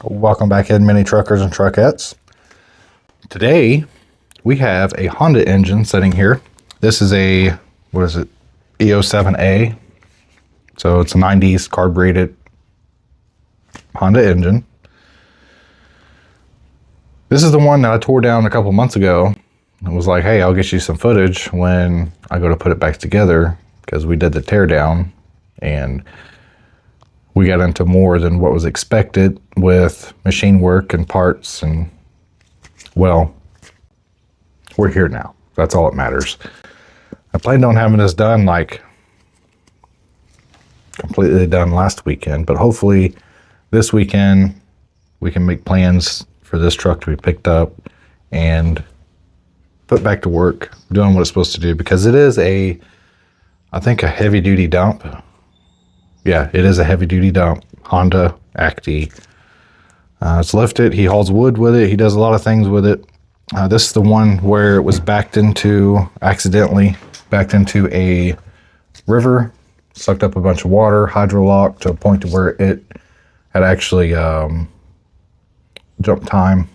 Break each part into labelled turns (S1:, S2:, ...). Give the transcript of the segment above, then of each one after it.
S1: Welcome back in, mini truckers and truckettes. Today we have a Honda engine sitting here. This is a, what is it, E07A. So it's a 90s carbureted Honda engine. This is the one that I tore down a couple months ago and was like, hey, I'll get you some footage when I go to put it back together, because we did the teardown and we got into more than what was expected with machine work and parts, and well, we're here now. That's all that matters. I planned on having this done, like completely done last weekend, but hopefully this weekend we can make plans for this truck to be picked up and put back to work doing what it's supposed to do, because it is I think a heavy duty dump. Yeah, it is a heavy duty dump, Honda Acty. It's lifted. He hauls wood with it. He does a lot of things with it. This is the one where it was accidentally backed into a river, sucked up a bunch of water, hydrolocked to a point to where it had actually jumped time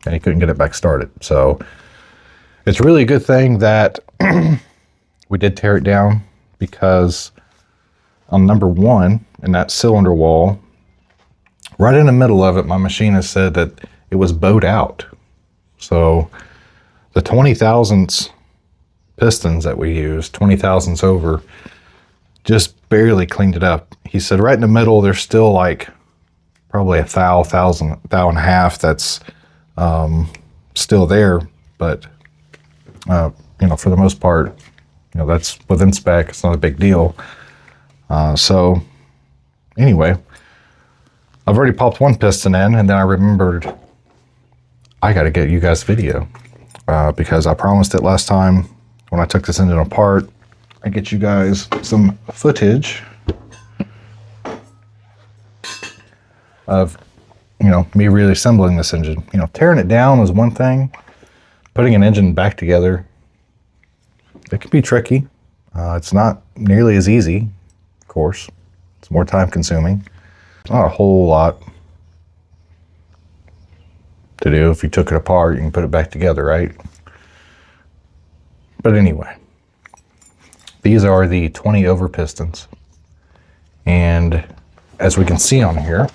S1: and he couldn't get it back started. So it's really a good thing that we did tear it down, because on number one in that cylinder wall, right in the middle of it, my machinist said that it was bowed out. So the 20 thousandths pistons that we used, 20 thousandths over, just barely cleaned it up. He said right in the middle, there's still like probably a thou and a half that's still there, but for the most part, that's within spec. It's not a big deal. So anyway, I've already popped one piston in, and then I remembered I got to get you guys video, because I promised it last time when I took this engine apart. I get you guys some footage of, me really assembling this engine. Tearing it down is one thing. Putting an engine back together, it can be tricky. It's not nearly as easy, of course. It's more time consuming. Not a whole lot to do. If you took it apart, you can put it back together, right? But anyway, these are the 20 over pistons. And as we can see on here,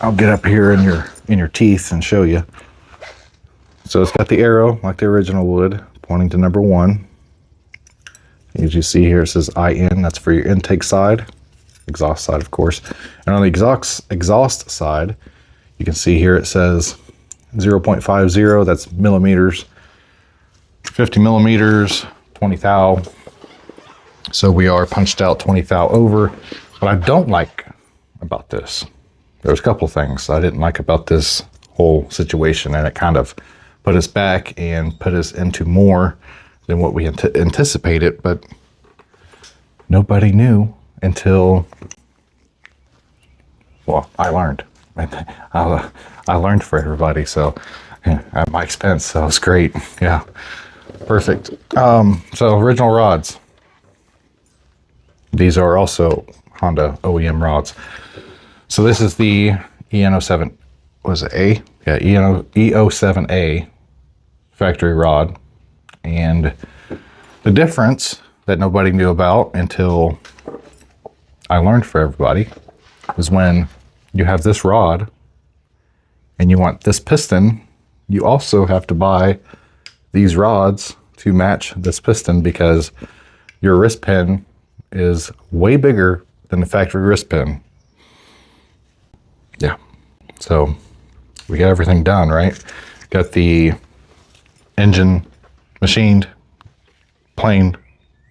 S1: I'll get up here in your teeth and show you. So it's got the arrow like the original would, pointing to number one. As you see here, it says IN, that's for your intake side, exhaust side, of course. And on the exhaust side, you can see here it says 0.50, that's millimeters, 50 millimeters, 20 thou. So we are punched out 20 thou over. What I don't like about this, there's a couple things I didn't like about this whole situation, and it kind of put us back and put us into more than what we anticipated, but nobody knew until, well, I learned. I learned for everybody, so at my expense, so it's great. Yeah, perfect. So original rods. These are also Honda OEM rods. So this is the E07, was it A? Yeah, E07A factory rod. And the difference that nobody knew about until I learned for everybody is when you have this rod and you want this piston, you also have to buy these rods to match this piston, because your wrist pin is way bigger than the factory wrist pin. Yeah, so we got everything done, right? Got the engine machined, planed,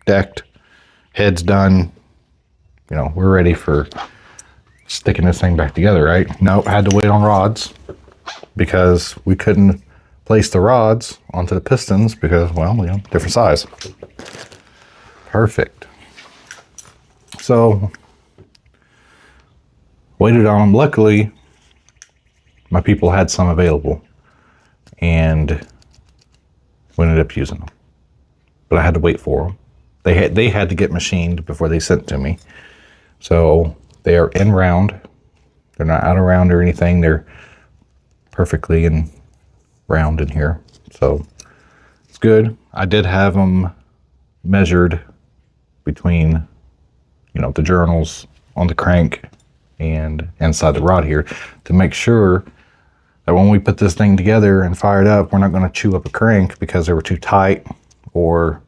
S1: decked, heads done. We're ready for sticking this thing back together, right? Nope, had to wait on rods because we couldn't place the rods onto the pistons because, well, different size. Perfect. So waited on them. Luckily, my people had some available, and we ended up using them. But I had to wait for them. They had to get machined before they sent to me. So they are in round. They're not out around or anything. They're perfectly and round in here. So it's good. I did have them measured between, you know, the journals on the crank and inside the rod here to make sure that when we put this thing together and fire it up, we're not going to chew up a crank because they were too tight or,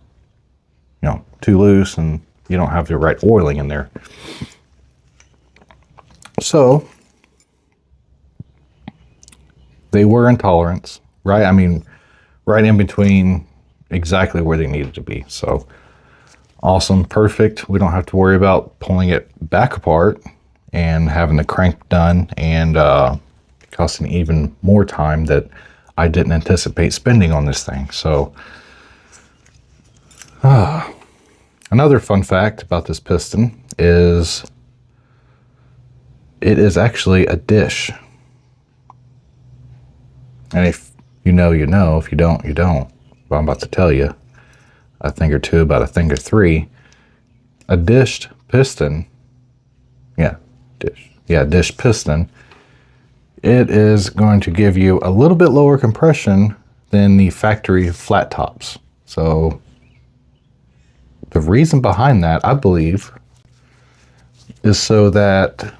S1: you know, too loose and you don't have the right oiling in there. So they were in tolerance, right? I mean, right in between exactly where they needed to be. So awesome, perfect. We don't have to worry about pulling it back apart and having the crank done and costing even more time that I didn't anticipate spending on this thing. So another fun fact about this piston is it is actually a dish. And if you know, you know. If you don't, you don't. But I'm about to tell you a thing or two about a thing or three. A dished piston, dish piston, it is going to give you a little bit lower compression than the factory flat tops. So the reason behind that, I believe, is so that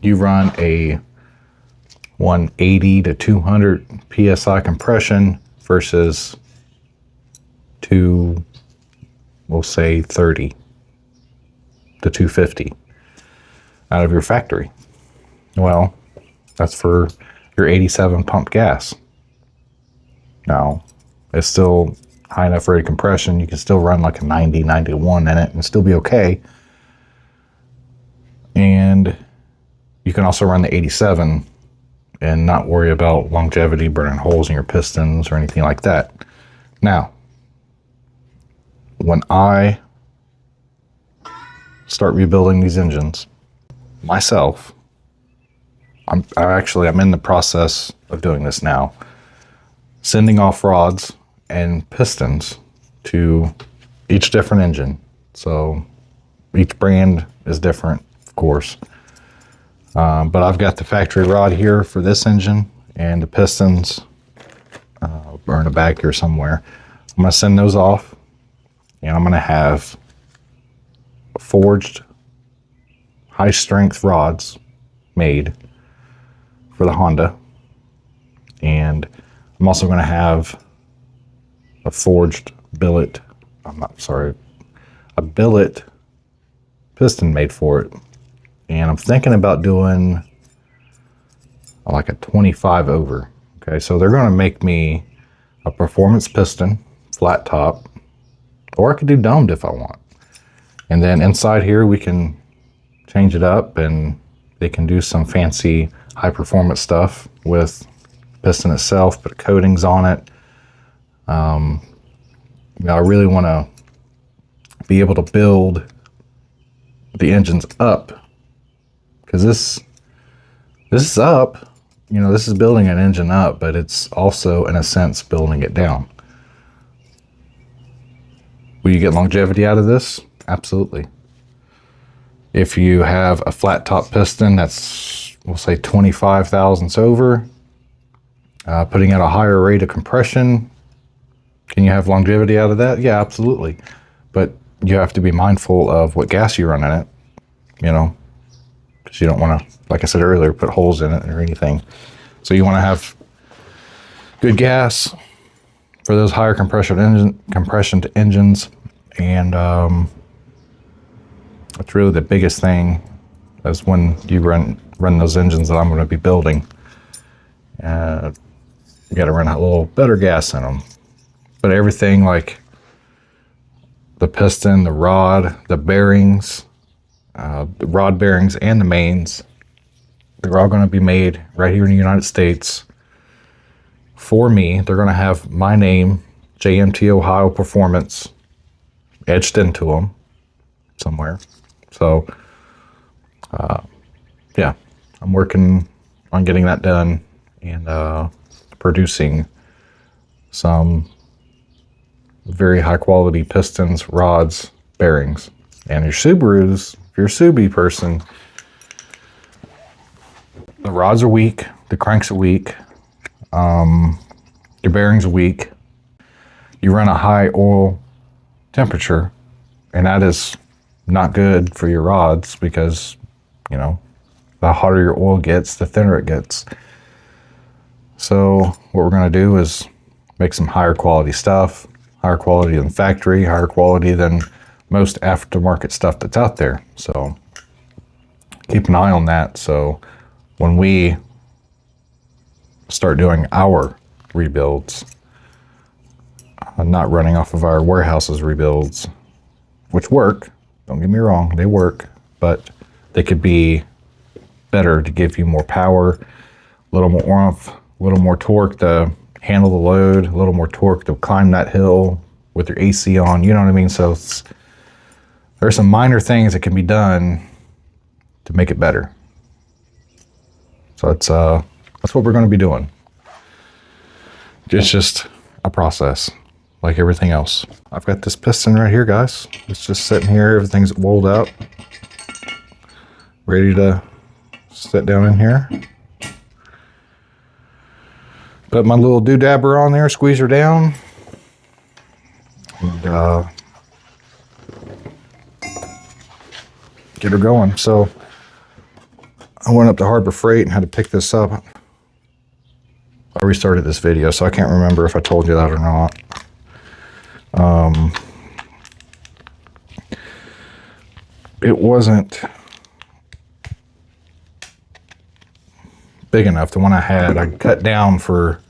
S1: you run a 180 to 200 PSI compression versus we'll say 30 to 250 out of your factory. Well, that's for your 87 pump gas. Now, it's still high enough rate of compression. You can still run like a 90, 91 in it and still be okay. And you can also run the 87 and not worry about longevity, burning holes in your pistons or anything like that. Now, when I start rebuilding these engines myself, I'm in the process of doing this now, sending off rods and pistons to each different engine. So each brand is different, of course. But I've got the factory rod here for this engine and the pistons are in a bag here somewhere. I'm going to send those off and I'm going to have forged high strength rods made for the Honda. And I'm also going to have a forged billet, a billet piston made for it. And I'm thinking about doing like a 25 over. Okay, so they're going to make me a performance piston, flat top, or I could do domed if I want. And then inside here we can change it up and they can do some fancy high performance stuff with the piston itself, put coatings on it. I really want to be able to build the engines up, because this is up, you know, this is building an engine up, but it's also in a sense building it down. Will you get longevity out of this? Absolutely. If you have a flat top piston that's, we'll say 25 thousandths over, putting out a higher rate of compression, can you have longevity out of that? Yeah, absolutely. But you have to be mindful of what gas you run in it, you know, because you don't want to, like I said earlier, put holes in it or anything. So you want to have good gas for those higher compression to engines. And that's really the biggest thing, is when you run those engines that I'm going to be building. You got to run a little better gas in them. But everything like the piston, the rod, the bearings, the rod bearings and the mains, they're all going to be made right here in the United States for me. They're going to have my name, JMT Ohio Performance, etched into them somewhere. So, yeah, I'm working on getting that done and producing some very high quality pistons, rods, bearings. And your Subarus, if you're a Subi person, rods are weak, the cranks are weak, your bearings are weak. You run a high oil temperature, and that is not good for your rods because, you know, the hotter your oil gets, the thinner it gets. So what we're going to do is make some higher quality stuff, higher quality than factory, higher quality than most aftermarket stuff that's out there. So keep an eye on that. So when we start doing our rebuilds, not running off of our warehouse's rebuilds, which work, don't get me wrong, they work, but they could be better to give you more power, a little more oomph, a little more torque to handle the load, a little more torque to climb that hill with your AC on, you know what I mean? So there's some minor things that can be done to make it better. So that's what we're going to be doing. It's just a process, like everything else. I've got this piston right here, guys. It's just sitting here. Everything's rolled out, ready to sit down in here. Put my little doodabber on there, squeeze her down, and get her going. So I went up to Harbor Freight and had to pick this up. I restarted this video, so I can't remember if I told you that or not. It wasn't big enough. The one I had, I cut down for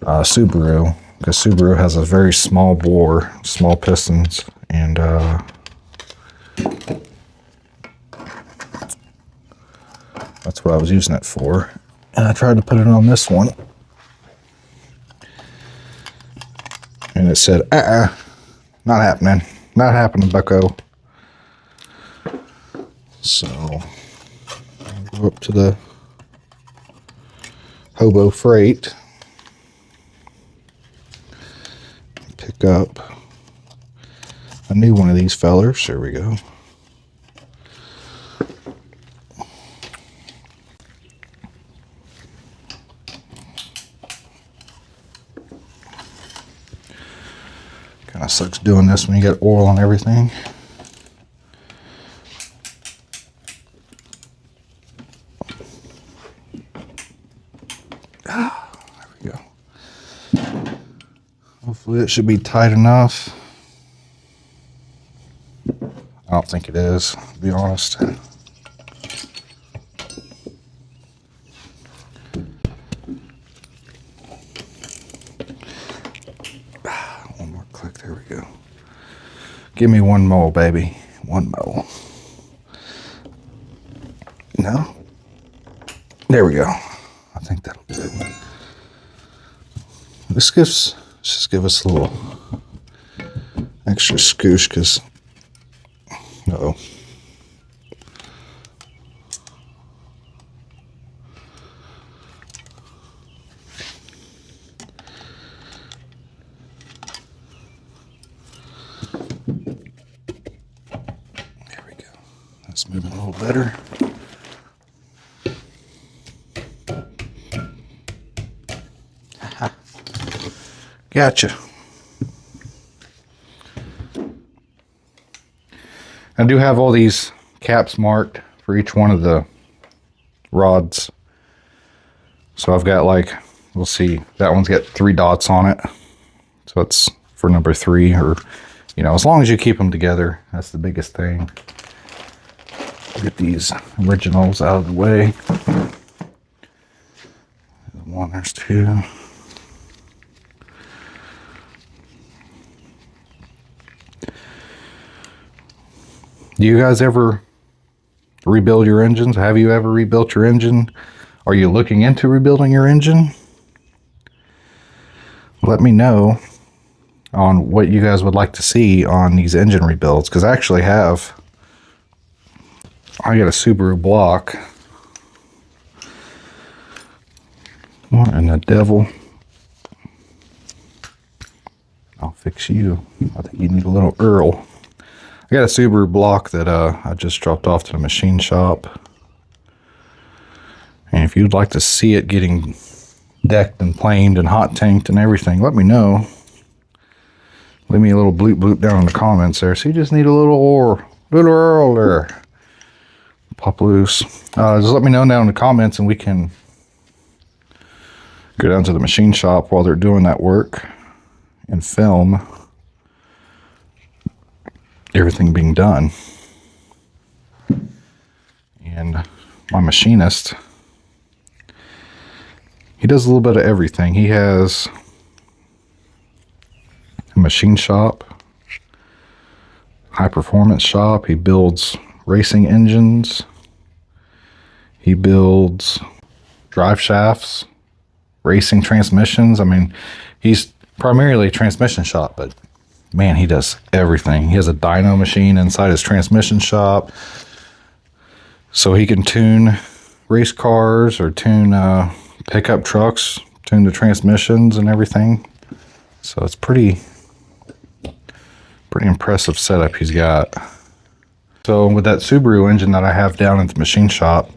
S1: Subaru, because Subaru has a very small bore, small pistons, and that's what I was using it for. And I tried to put it on this one, and it said, not happening. Not happening, bucko. So, I'll go up to the Hobo Freight, pick up a new one of these fellers. There we go. Kind of sucks doing this when you get oil on everything. There we go. Hopefully it should be tight enough. I don't think it is, to be honest. One more click, there we go. Give me one more, baby. One more. No? There we go. I think that'll do it. Just give us a little extra scoosh, because uh-oh. There we go. That's moving a little better. Gotcha. I do have all these caps marked for each one of the rods. So I've got, like, we'll see, that one's got 3 dots on it. So it's for number 3, or, you know, as long as you keep them together, that's the biggest thing. Get these originals out of the way. There's 1, there's 2. Do you guys ever rebuild your engines? Have you ever rebuilt your engine? Are you looking into rebuilding your engine? Let me know on what you guys would like to see on these engine rebuilds, because I actually have. I got a Subaru block. What in the devil? I'll fix you. I think you need a little Earl. I got a Subaru block that I just dropped off to the machine shop. And if you'd like to see it getting decked and planed and hot tanked and everything, let me know. Leave me a little bloop bloop down in the comments there. So you just need a little oil there. Pop loose. Just let me know down in the comments and we can go down to the machine shop while they're doing that work and film everything being done. And my machinist, he does a little bit of everything. He has a machine shop, high performance shop. He builds racing engines. He builds drive shafts, racing transmissions. I mean, he's primarily a transmission shop, but man, he does everything. He has a dyno machine inside his transmission shop, so he can tune race cars or tune pickup trucks, tune the transmissions and everything. So it's pretty impressive setup he's got. So with that Subaru engine that I have down at the machine shop,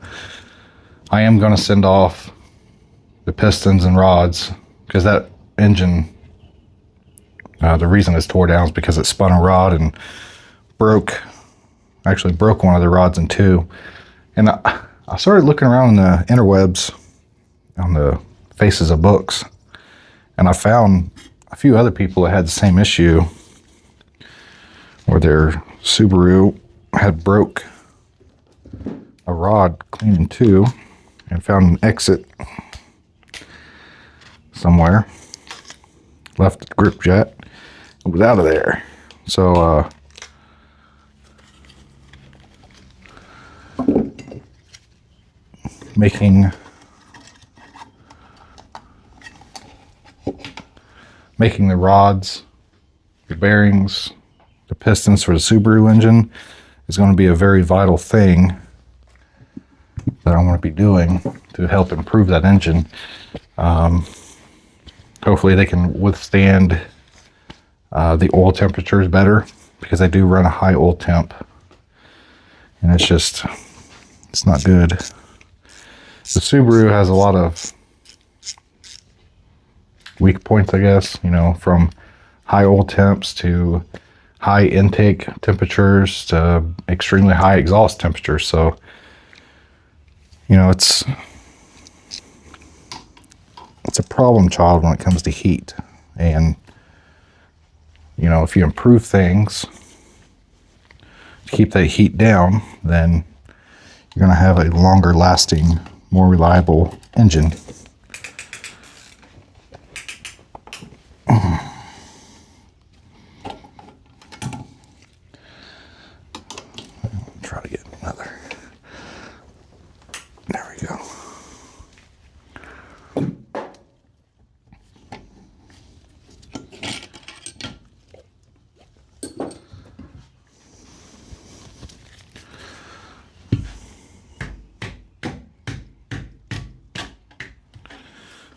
S1: I am going to send off the pistons and rods, because that engine, the reason it's tore down is because it spun a rod and broke one of the rods in two. And I started looking around in the interwebs on the faces of books, and I found a few other people that had the same issue where their Subaru had broke a rod clean in two and found an exit somewhere, left the grip jet, and was out of there. So making the rods, the bearings, the pistons for the Subaru engine is going to be a very vital thing that I want to be doing to help improve that engine. Hopefully they can withstand the oil temperatures better, because they do run a high oil temp, and it's not good. The Subaru has a lot of weak points, I guess, you know, from high oil temps to high intake temperatures to extremely high exhaust temperatures. So, you know, it's a problem child when it comes to heat. And, you know, if you improve things to keep that heat down, then you're going to have a longer lasting, more reliable engine. Try to get another. There we go.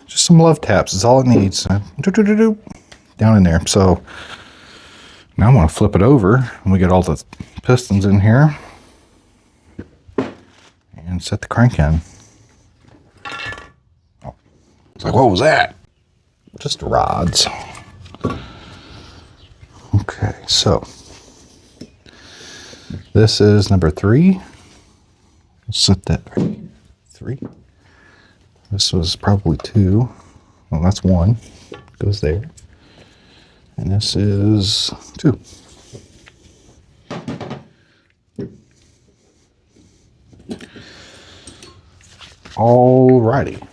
S1: Just some love taps is all it needs. Down in there. So now I'm going to flip it over and we get all the pistons in here and set the crank in. Oh, it's like, what was that? Just rods. Okay, so this is number 3. Let's set that right. 3. This was probably 2. Well, that's 1. Goes there. And this is 2. Alrighty.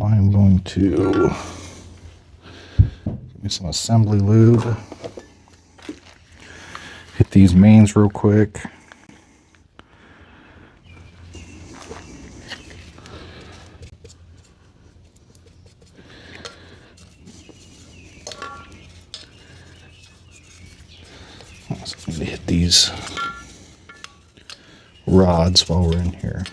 S1: I'm going to get some assembly lube. Hit these mains real quick. So I'm going to hit these rods while we're in here.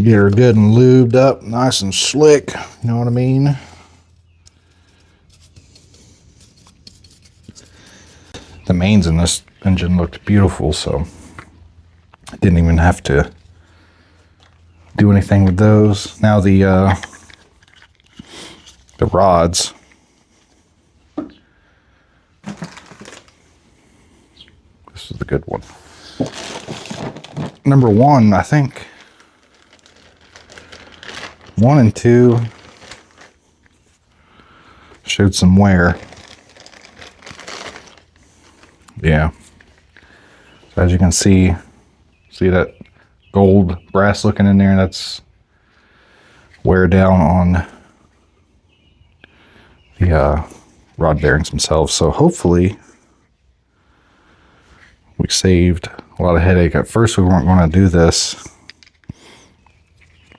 S1: Get her good and lubed up, nice and slick, you know what I mean? The mains in this engine looked beautiful, so I didn't even have to do anything with those. Now the rods. This is the good one. Number 1, I think 1 and 2 showed some wear. Yeah. So as you can see that gold brass looking in there, that's wear down on the rod bearings themselves. So hopefully we saved a lot of headache. At first we weren't going to do this,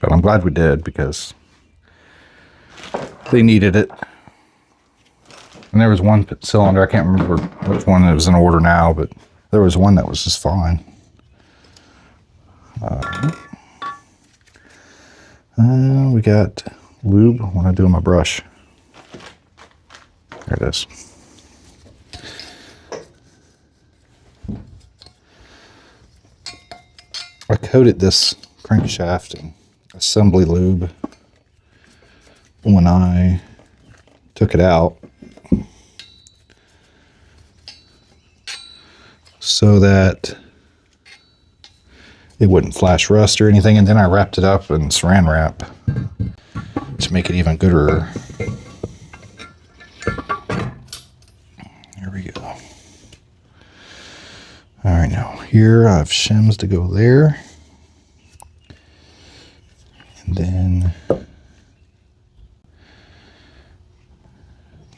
S1: but I'm glad we did because they needed it. And there was one cylinder, I can't remember which one that was in order now, but there was one that was just fine. We got lube when I do my brush. There it is. I coated this crankshaft in assembly lube when I took it out, so that it wouldn't flash rust or anything, and then I wrapped it up in saran wrap to make it even gooder. There we go. All right, now here I have shims to go there, and then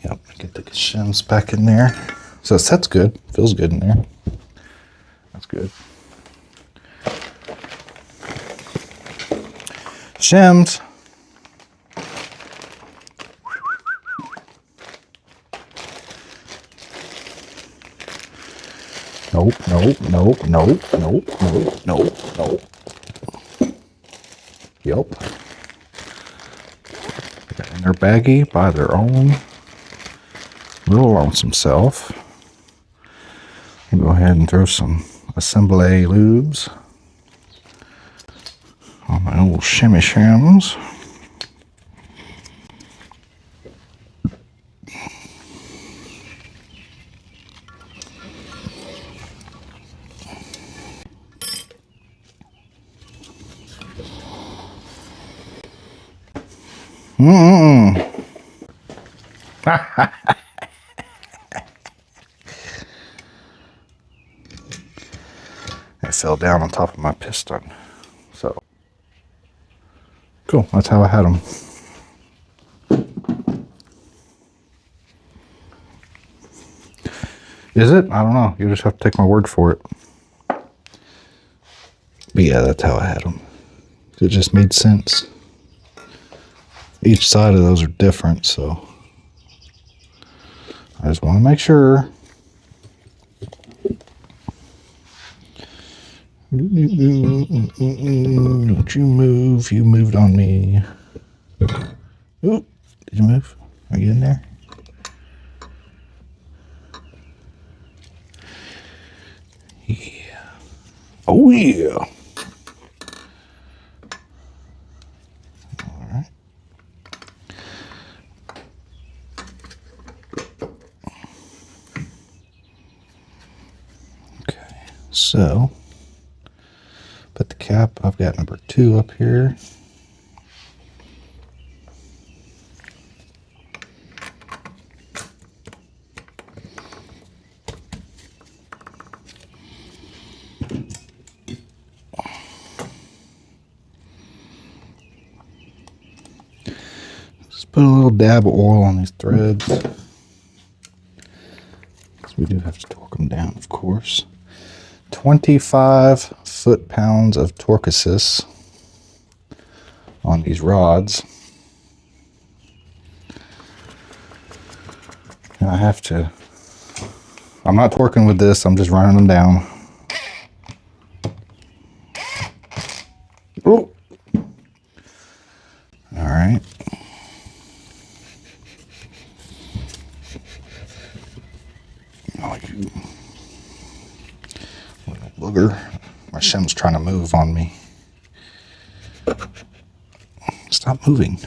S1: yep, get the shims back in there. So it sets good, feels good in there. That's good. Shims. Nope, nope, nope, nope, nope, nope, nope, nope. Yep. Got in their baggie by their own little lonesome self. I'll go ahead and throw some assembly lubes on my old shimmy shims. It fell down on top of my piston. So, cool, that's how I had them. Is it? I don't know. You just have to take my word for it. But yeah, that's how I had them. It just made sense. Each side of those are different, so I just want to make sure. Don't you move. You moved on me. Oop, did you move? Are you in there? Yeah. Oh, yeah. All right. Okay, so put the cap, I've got number 2 up here. Just put a little dab of oil on these threads. Because we do have to torque them down, of course. 25 foot-pounds of torque assist on these rods. And I have to, I'm not torquing with this, I'm just running them down. Oh, shim's trying to move on me. Stop moving.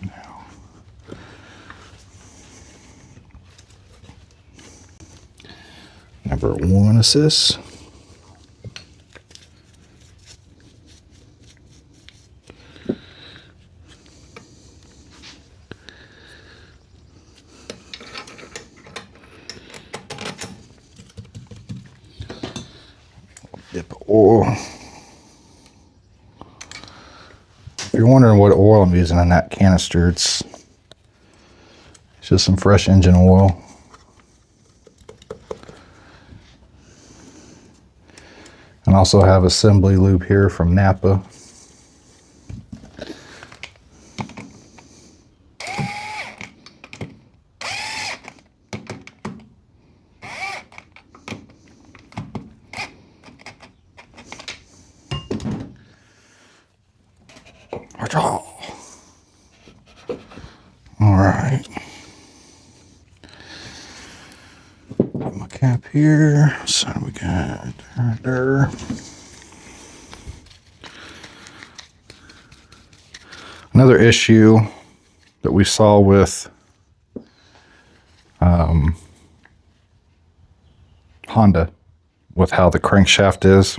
S1: Now. Number 1 assist. Dip of oil. If you're wondering what oil I'm using in that canister, it's just some fresh engine oil. And also have assembly lube here from Napa. All right. Put my cap here. So we got there. Another issue that we saw with Honda, with how the crankshaft is.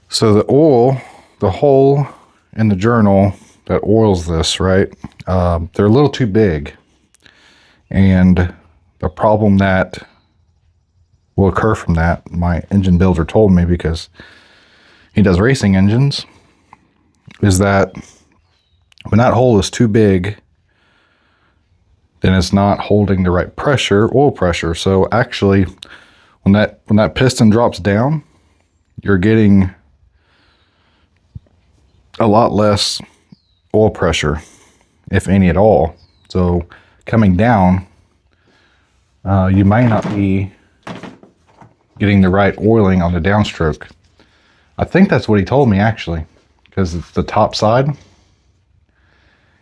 S1: So the oil, the hole in the journal that oils this, right? They're a little too big. And the problem that will occur from that, my engine builder told me, because he does racing engines, is that when that hole is too big, then it's not holding the right pressure, oil pressure. So actually, when that piston drops down, you're getting a lot less oil pressure, if any at all. So coming down, you might not be getting the right oiling on the downstroke. I think that's what he told me, actually, because it's the top side,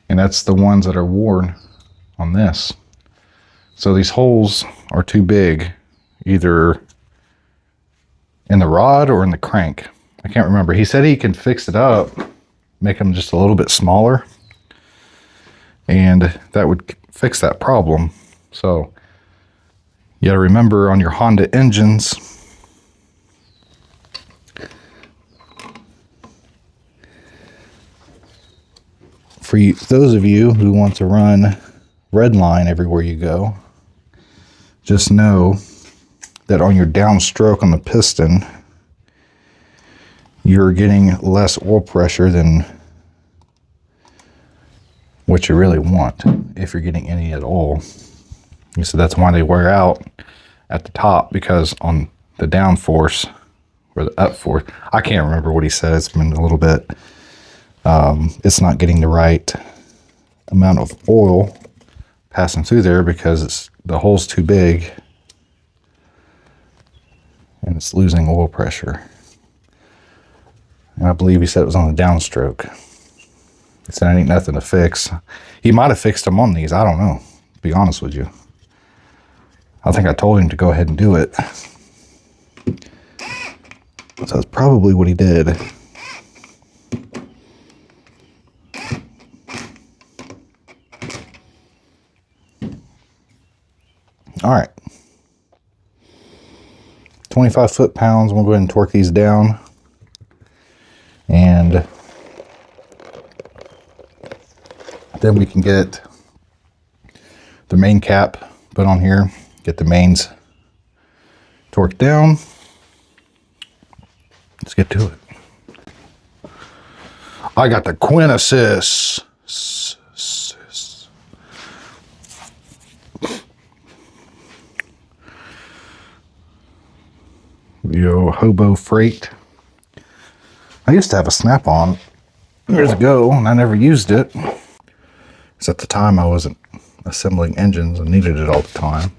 S1: and that's the ones that are worn on this. So these holes are too big, either in the rod or in the crank. I can't remember. He said he can fix it up, make them just a little bit smaller, and that would fix that problem. So you gotta remember on your Honda engines, for you, those of you who want to run red line everywhere you go, just know that on your downstroke on the piston, you're getting less oil pressure than what you really want, if you're getting any at all. So that's why they wear out at the top, because on the down force or the up force, I can't remember what he said, it's been a little bit, it's not getting the right amount of oil passing through there because the hole's too big and it's losing oil pressure. And I believe he said it was on the downstroke. He said it ain't nothing to fix. He might have fixed them on these, I don't know, to be honest with you. I think I told him to go ahead and do it. So that's probably what he did. All right. 25 foot-pounds. We'll go ahead and torque these down. And then we can get the main cap put on here. Get the mains torqued down. Let's get to it. I got the Quinn assist. Yo, Hobo Freight. I used to have a snap-on years ago, and I never used it. Because at the time I wasn't assembling engines and needed it all the time.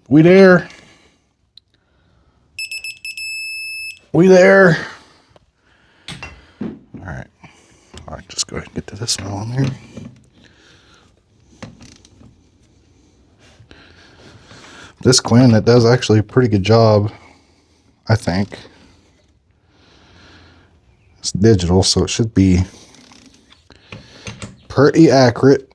S1: We there. We there. All right. All right, just go ahead and get to this one on there. This Quinn, that does actually a pretty good job, I think. It's digital, so it should be pretty accurate.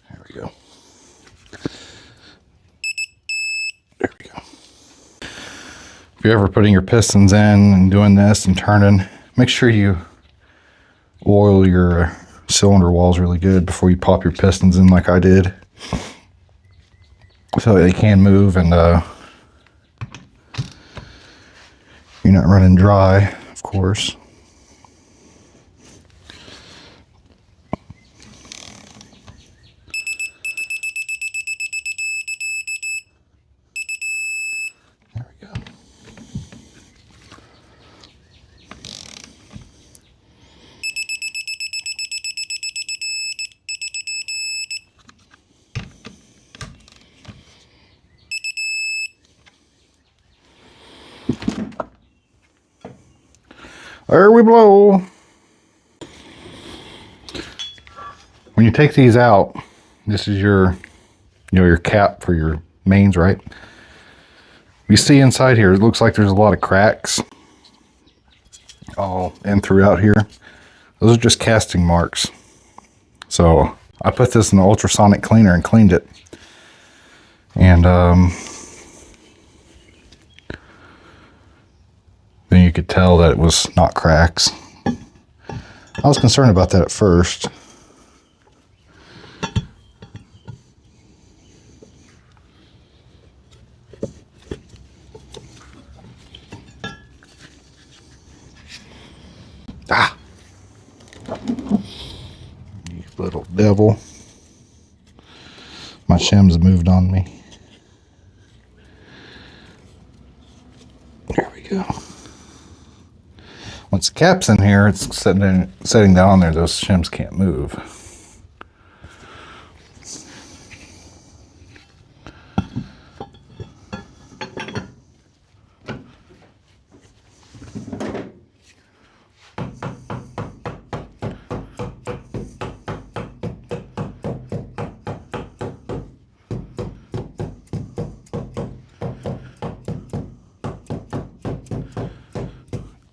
S1: There we go. There we go. If you're ever putting your pistons in and doing this and turning, make sure you oil your cylinder walls really good before you pop your pistons in like I did, so they can move and you're not running dry, of course. There we go. There we blow. When you take these out, this is your, your cap for your mains, right? You see inside here, it looks like there's a lot of cracks all in throughout here. Those are just casting marks. So I put this in the ultrasonic cleaner and cleaned it. And then you could tell that it was not cracks. I was concerned about that at first. Ah! You little devil. My shims moved on me. There we go. Once the cap's in here, it's setting down there, those shims can't move.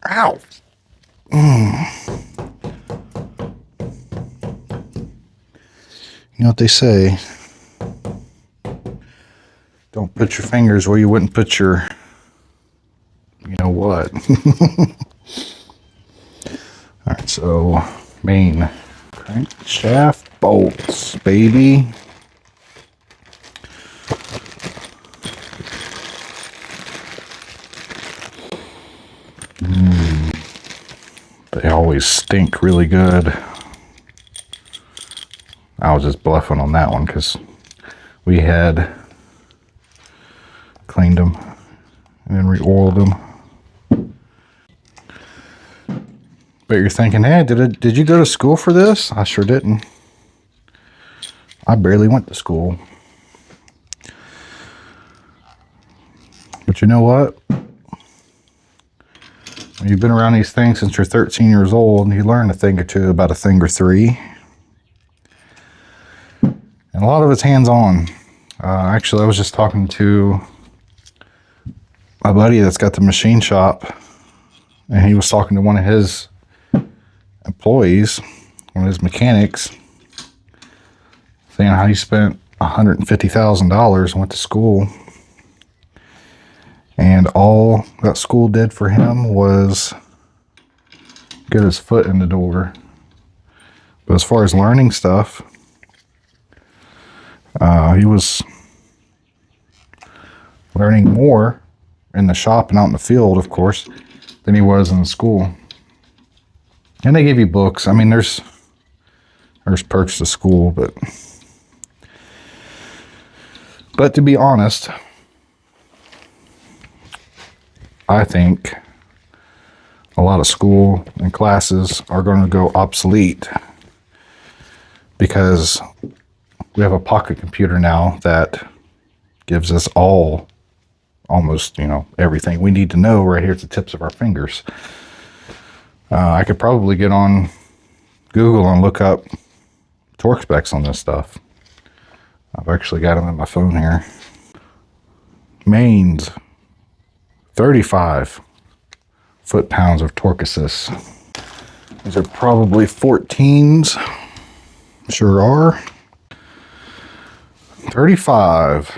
S1: Ow! You know what they say, don't put your fingers where you wouldn't put your, you know what. All right, so main crankshaft bolts, baby. They always stink really good. I was just bluffing on that one because we had cleaned them and then re-oiled them. But you're thinking, hey, did you go to school for this? I sure didn't. I barely went to school. But you know what? When you've been around these things since you're 13 years old, and you learn a thing or two about a thing or three. And a lot of it's hands-on. Actually, I was just talking to my buddy that's got the machine shop, and he was talking to one of his employees, one of his mechanics, saying how he spent $150,000 and went to school. And all that school did for him was get his foot in the door. But as far as learning stuff, he was learning more in the shop and out in the field, of course, than he was in school. And they give you books. I mean, there's There's perks to school, but to be honest, I think a lot of school and classes are going to go obsolete because we have a pocket computer now that gives us almost, everything we need to know right here at the tips of our fingers. I could probably get on Google and look up torque specs on this stuff. I've actually got them in my phone here. Mains, 35 foot-pounds of torque assist. These are probably 14s. Sure are. 35.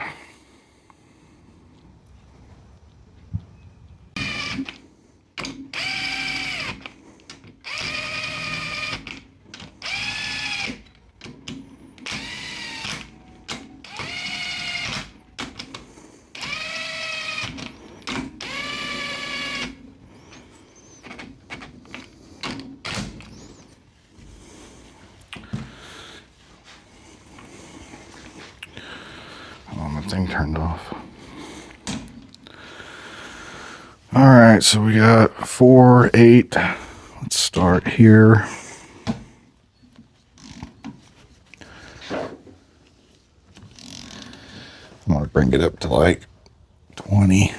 S1: Thing turned off. All right, so we got 4, 8. Let's start here. I'm gonna bring it up to like 20.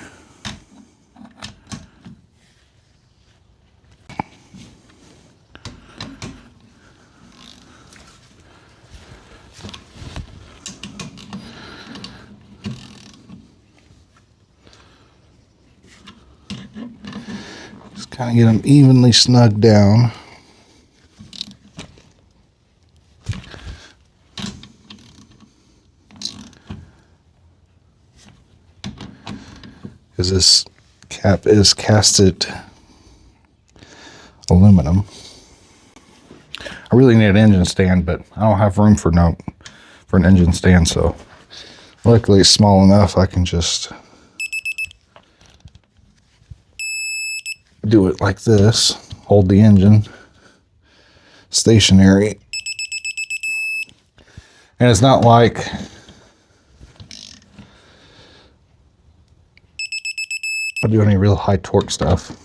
S1: Kind of get them evenly snugged down. Because this cap is casted aluminum. I really need an engine stand, but I don't have room for an engine stand, so luckily it's small enough I can just do it like this, hold the engine stationary. And it's not like I do any real high torque stuff.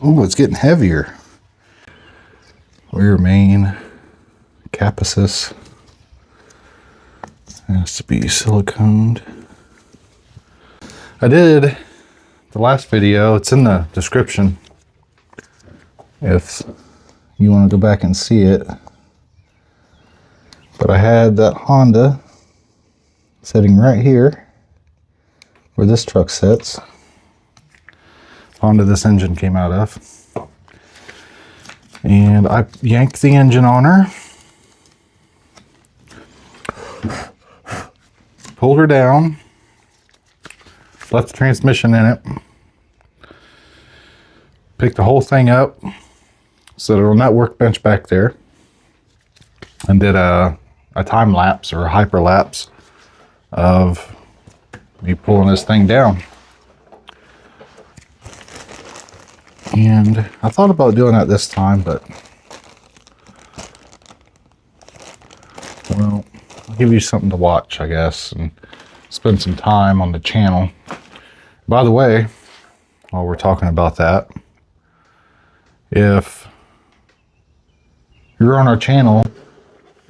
S1: Oh, it's getting heavier. Rear main, capacitor has to be siliconed. I did the last video, it's in the description if you want to go back and see it. But I had that Honda sitting right here where this truck sits. Honda this engine came out of. And I yanked the engine on her. Pulled her down. Left the transmission in it. Picked the whole thing up. Set it on that workbench back there. And did a time lapse or a hyperlapse of me pulling this thing down. And I thought about doing that this time, but well, I'll give you something to watch, I guess, and spend some time on the channel. By the way, while we're talking about that, If you're on our channel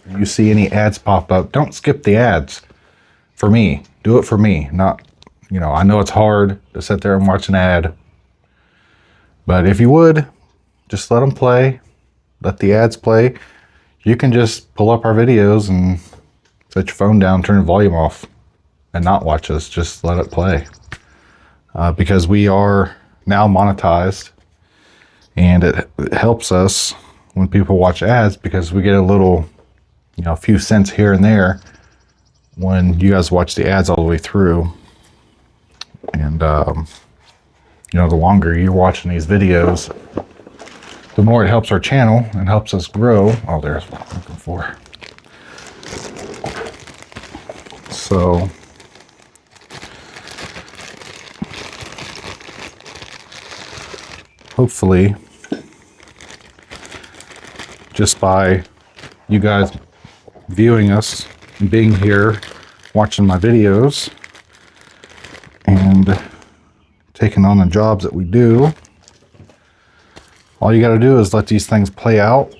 S1: and you see any ads pop up, don't skip the ads. For me, do it for me. Not, you know, I know it's hard to sit there and watch an ad, but if you would, just let them play. Let the ads play. You can just pull up our videos and set your phone down, turn the volume off, and not watch us. Just let it play. Because we are now monetized, and it helps us when people watch ads because we get a little, you know, a few cents here and there when you guys watch the ads all the way through. And, you know, the longer you're watching these videos, the more it helps our channel and helps us grow. Oh, there's what I'm looking for. So, hopefully, just by you guys viewing us and being here, watching my videos, and taking on the jobs that we do, all you got to do is let these things play out,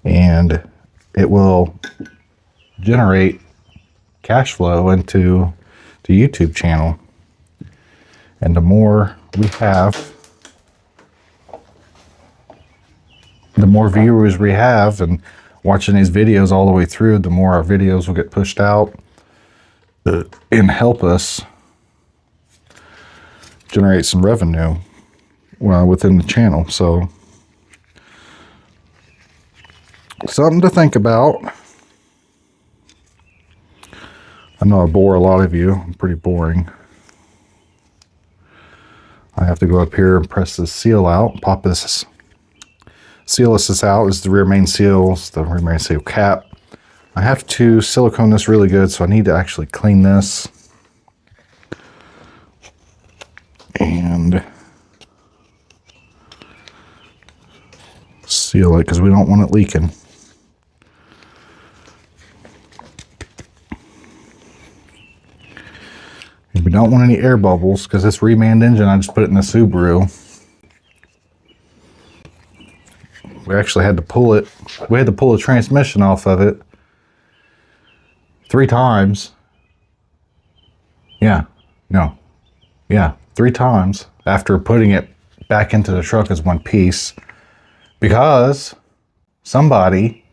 S1: and it will generate cash flow into the YouTube channel. And the more we have, the more viewers we have and watching these videos all the way through, the more our videos will get pushed out and help us generate some revenue within the channel. So, something to think about. I know I bore a lot of you. I'm pretty boring. I have to go up here and press this seal out, pop this seal this out. This is the rear main seal, it's the rear main seal cap. I have to silicone this really good, so I need to actually clean this. And seal it because we don't want it leaking. And we don't want any air bubbles because this remanned engine, I just put it in the Subaru. We actually had to pull it. We had to pull the transmission off of it 3 times. Yeah, 3 times after putting it back into the truck as one piece because somebody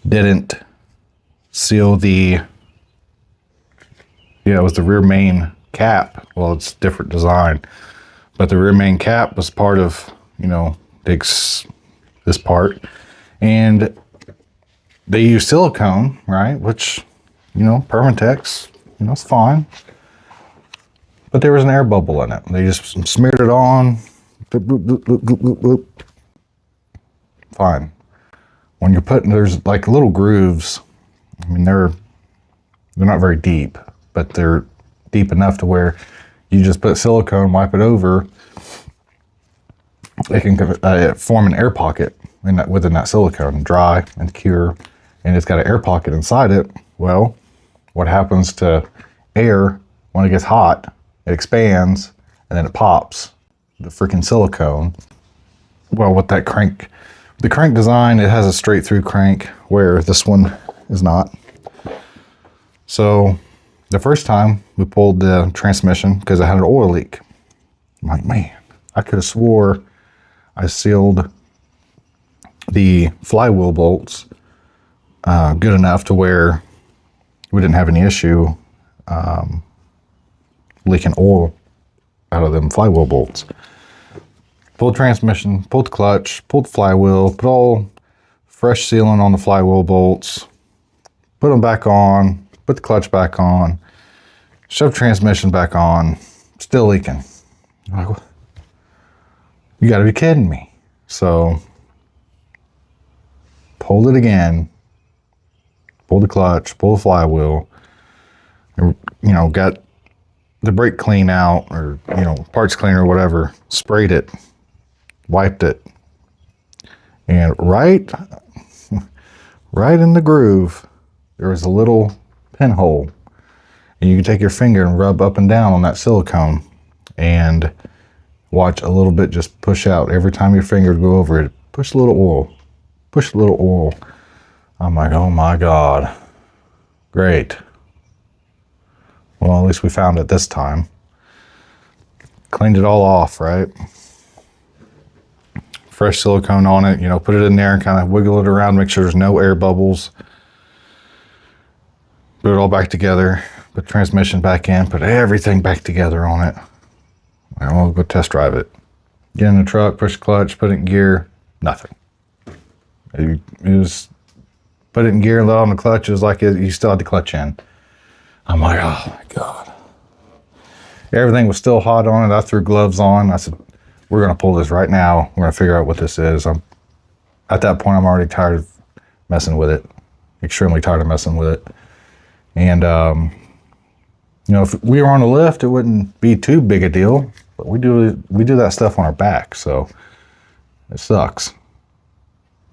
S1: didn't seal the, it was the rear main cap. Well, it's different design, but the rear main cap was part of, you know, this part, and they use silicone, right? Which, you know, Permatex, you know, it's fine. But there was an air bubble in it. They just smeared it on. Bloop, bloop, bloop, bloop, bloop, bloop. Fine. When you're putting, there's like little grooves. I mean, they're not very deep, but they're deep enough to where you just put silicone, wipe it over. It can form an air pocket within that silicone, dry and cure, and it's got an air pocket inside it. Well, what happens to air when it gets hot? It expands and then it pops the freaking silicone. Well, with that crank, the crank design, it has a straight through crank where this one is not. So the first time we pulled the transmission because it had an oil leak. I'm like, man, I could have swore I sealed the flywheel bolts good enough to where we didn't have any issue leaking oil out of them flywheel bolts. Pulled transmission, pulled the clutch, pulled the flywheel, put all fresh sealant on the flywheel bolts, put them back on, put the clutch back on, shoved transmission back on, still leaking. I'm like, you gotta be kidding me. So, pulled it again, pulled the clutch, pulled the flywheel, and, you know, got the brake clean out, or, you know, parts cleaner or whatever, sprayed it, wiped it, and right in the groove, there was a little pinhole, and you can take your finger and rub up and down on that silicone, and watch a little bit just push out. Every time your finger go over it, push a little oil. Push a little oil. I'm like, oh my God. Great. Well, at least we found it this time. Cleaned it all off, right? Fresh silicone on it, you know, put it in there and kind of wiggle it around, make sure there's no air bubbles. Put it all back together, put transmission back in, put everything back together on it. I'll go test drive it. Get in the truck, push the clutch, put it in gear, nothing. It was, put it in gear and let on the clutch, it was like you still had the clutch in. I'm like, oh my God. Everything was still hot on it. I threw gloves on. I said, we're gonna pull this right now. We're gonna figure out what this is. At that point, I'm already tired of messing with it. Extremely tired of messing with it. And, you know, if we were on the lift, it wouldn't be too big a deal, but we do that stuff on our back, so it sucks.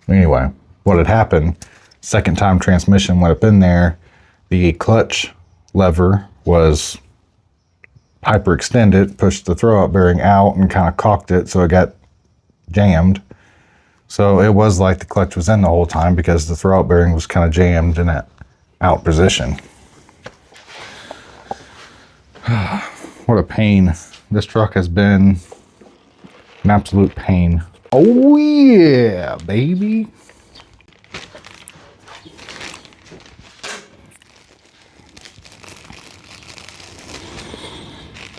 S1: Anyway, what had happened, second time transmission went up in there, the clutch lever was hyperextended, pushed the throwout bearing out and kind of cocked it, so it got jammed. So it was like the clutch was in the whole time because the throwout bearing was kind of jammed in that out position. What a pain. This truck has been an absolute pain. Oh yeah, baby.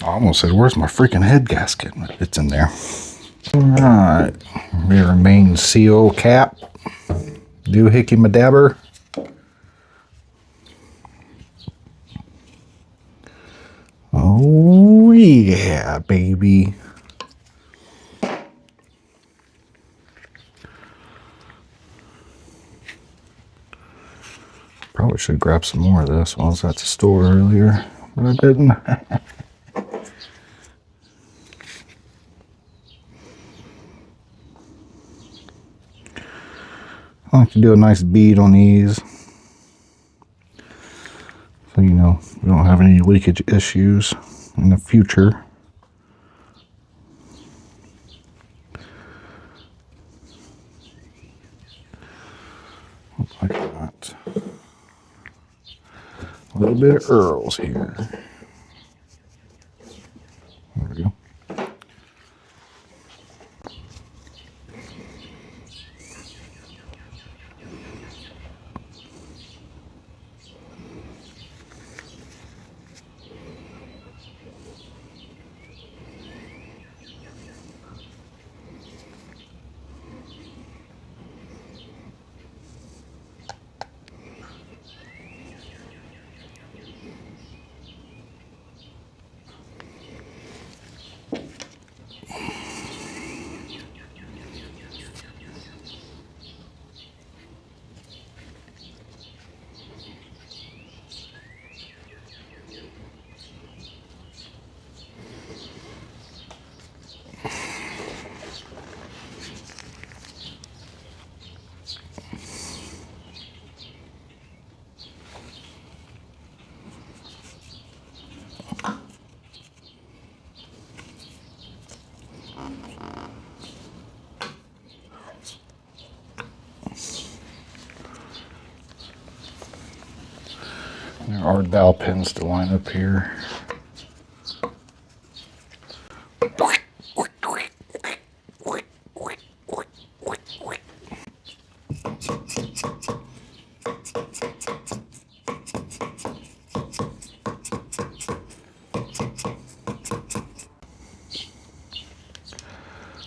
S1: I almost said, where's my freaking head gasket? It's in there. All right, rear main CO cap. Doohickey madabber. Oh yeah, baby. Probably should grab some more of this while I was at the store earlier, but I didn't. I like to do a nice bead on these, so you know we don't have any leakage issues in the future. Like that. A little bit of Earl's here. There we go. There are dowel pins to line up here.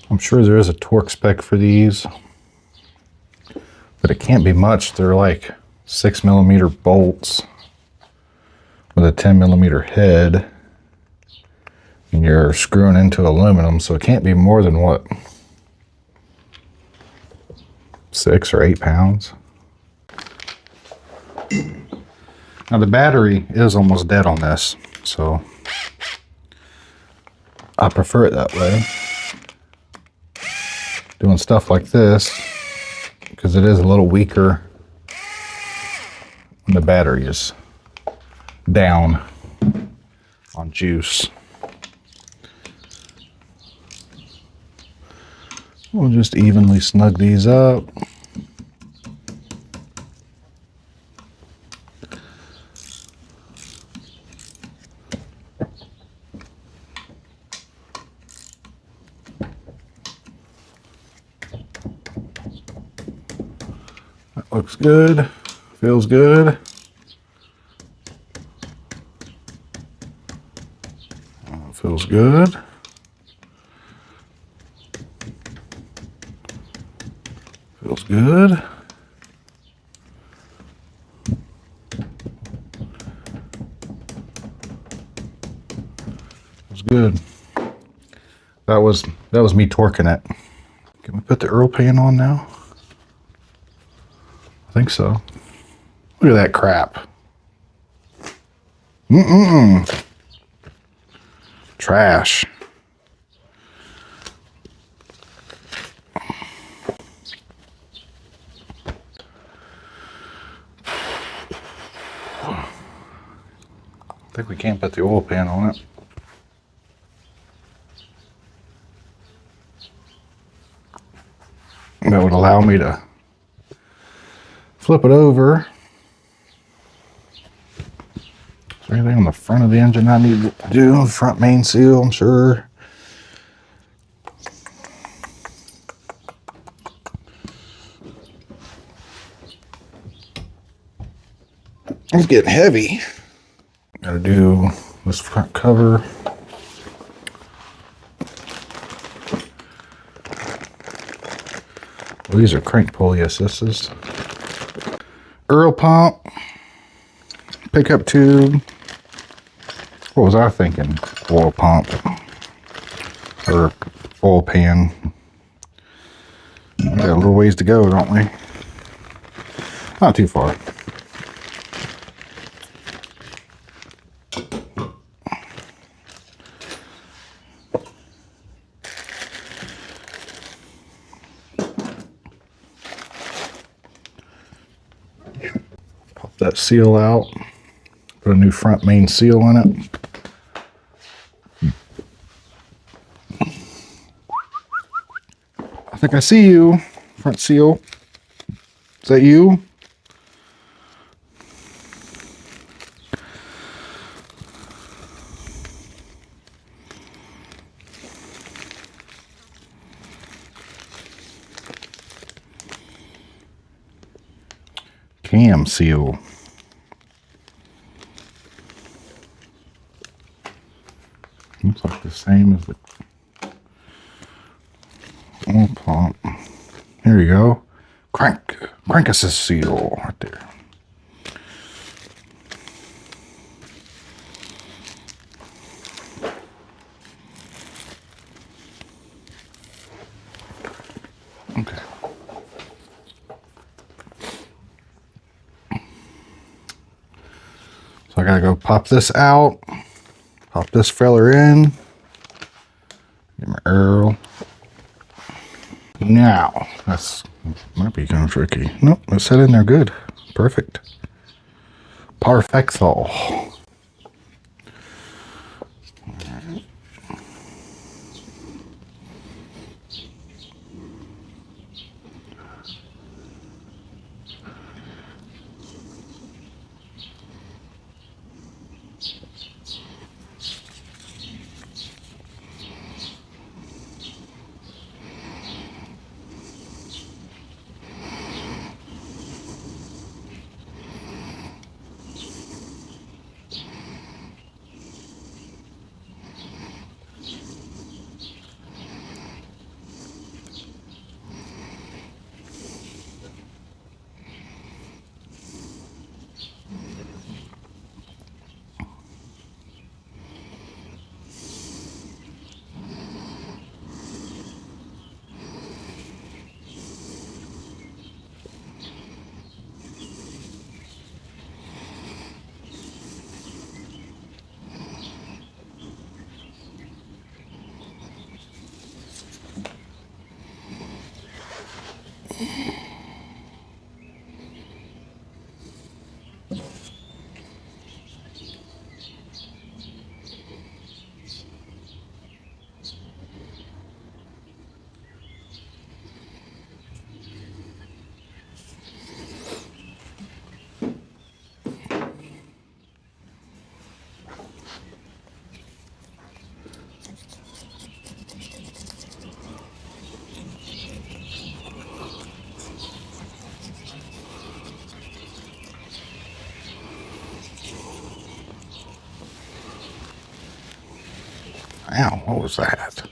S1: I'm sure there is a torque spec for these, but it can't be much. They're like 6mm bolts with a 10mm head, and you're screwing into aluminum, so it can't be more than what, 6 or 8 pounds. Now the battery is almost dead on this, so I prefer it that way. Doing stuff like this, because it is a little weaker when the battery is down on juice. We'll just evenly snug these up. That looks good, feels good. Feels good. Feels good. Feels good. That was me torquing it. Can we put the Earl pan on now? I think so. Look at that crap. Trash. I think we can't put the oil pan on it. That would allow me to flip it over. Is there anything on the front of the engine I need to do? Front main seal, I'm sure. It's getting heavy. Gotta do this front cover. Well, these are crank pulley assists. Earl pump. Pickup tube. What was I thinking? Oil pump. Or oil pan. We got a little ways to go, don't we? Not too far. Pop that seal out. Put a new front main seal in it. I think I see you, front seal. Is that you? Cam seal. Looks like the same as the oil pump. Here you go. Crank assist seal right there. Okay. So I gotta go pop this out. Pop this feller in. Get my Earl. Now, that's might be kind of tricky. Nope, let's set in there good. Perfect. Perfecto. Ow, what was that?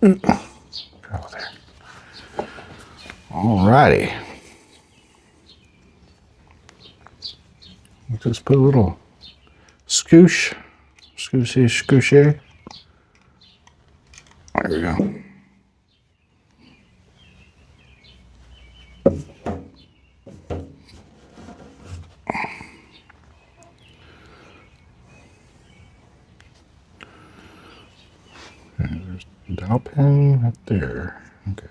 S1: Go there. Alrighty. Just put a little scoosh. There we go. There's the dowel pin right there. Okay.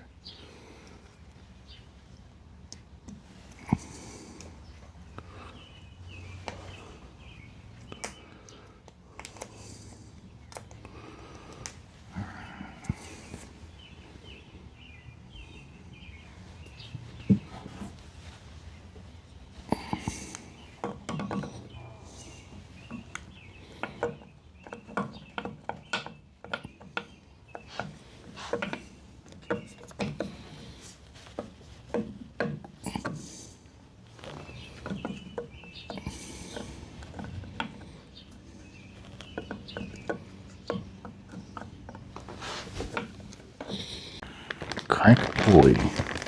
S1: Crank pulley.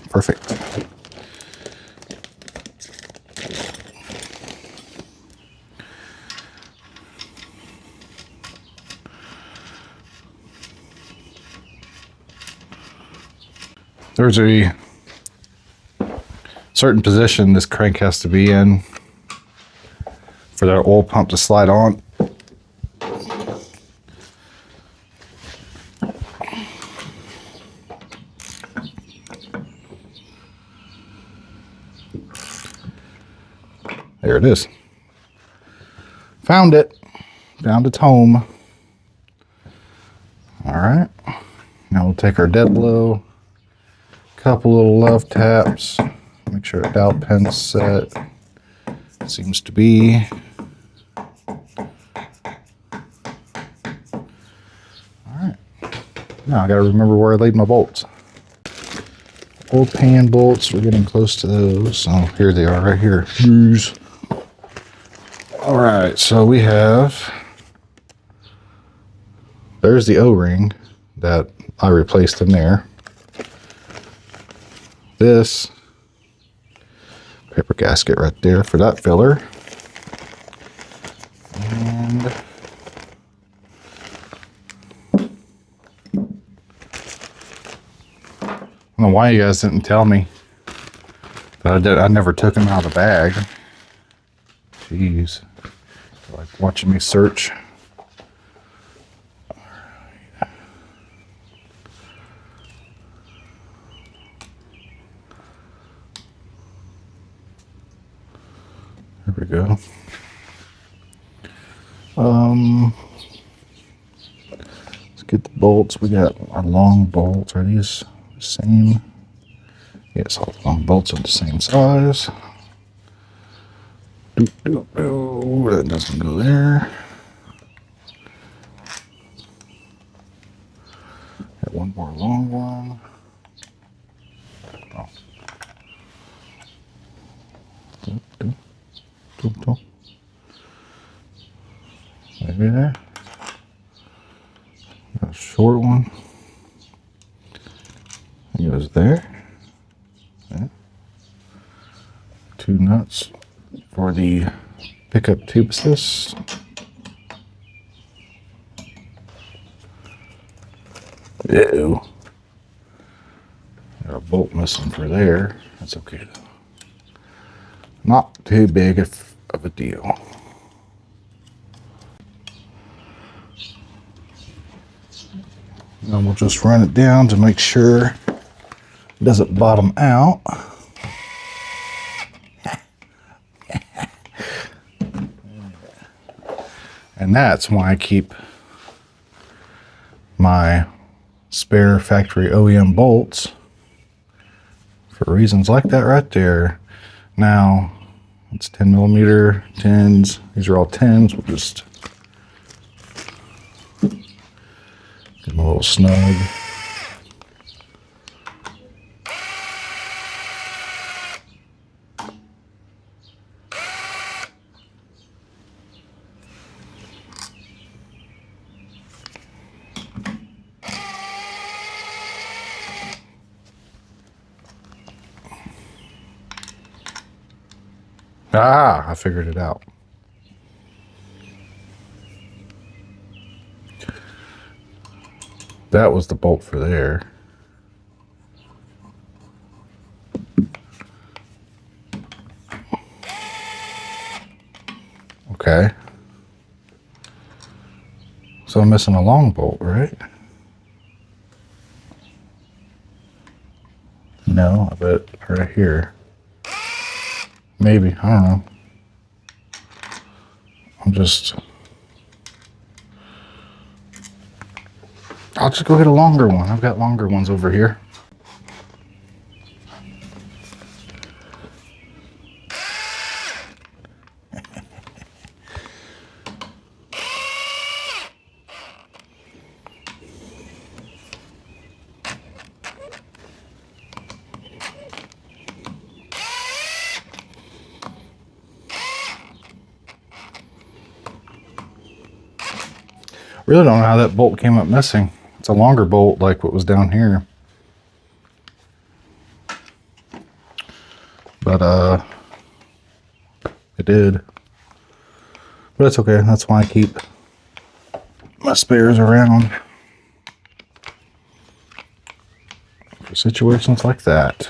S1: Perfect. There's a certain position this crank has to be in for that oil pump to slide on. There it is. Found it. Found its home. All right. Now we'll take our dead blow. Couple little love taps. Make sure the dowel pin's set. Seems to be. All right. Now I gotta remember where I laid my bolts. Old pan bolts, we're getting close to those. So here they are, right here. Use. All right, so we have. There's the O-ring that I replaced in there. This paper gasket right there for that filler. And I don't know why you guys didn't tell me, but I never took them out of the bag. Jeez, like watching me search. There we go. Let's get the bolts. We got our long bolts. Are these the same? Yes, all the long bolts are the same size. That doesn't go there. Got one more long one. Oh. Maybe there. Got a short one. It goes there. Okay. 2 nuts for the pickup tube assist. Ew. Got a bolt missing for there. That's okay though. Not too big of a deal. And we'll just run it down to make sure it doesn't bottom out. And that's why I keep my spare factory OEM bolts for reasons like that right there. Now, it's 10mm 10s. These are all 10s. We'll just get them a little snug. Ah, I figured it out. That was the bolt for there. Okay. So I'm missing a long bolt, right? No, I bet right here. Maybe, I don't know. I'll just go get a longer one. I've got longer ones over here. Really don't know how that bolt came up missing. It's a longer bolt like what was down here. But it did. But it's okay. That's why I keep my spares around for situations like that.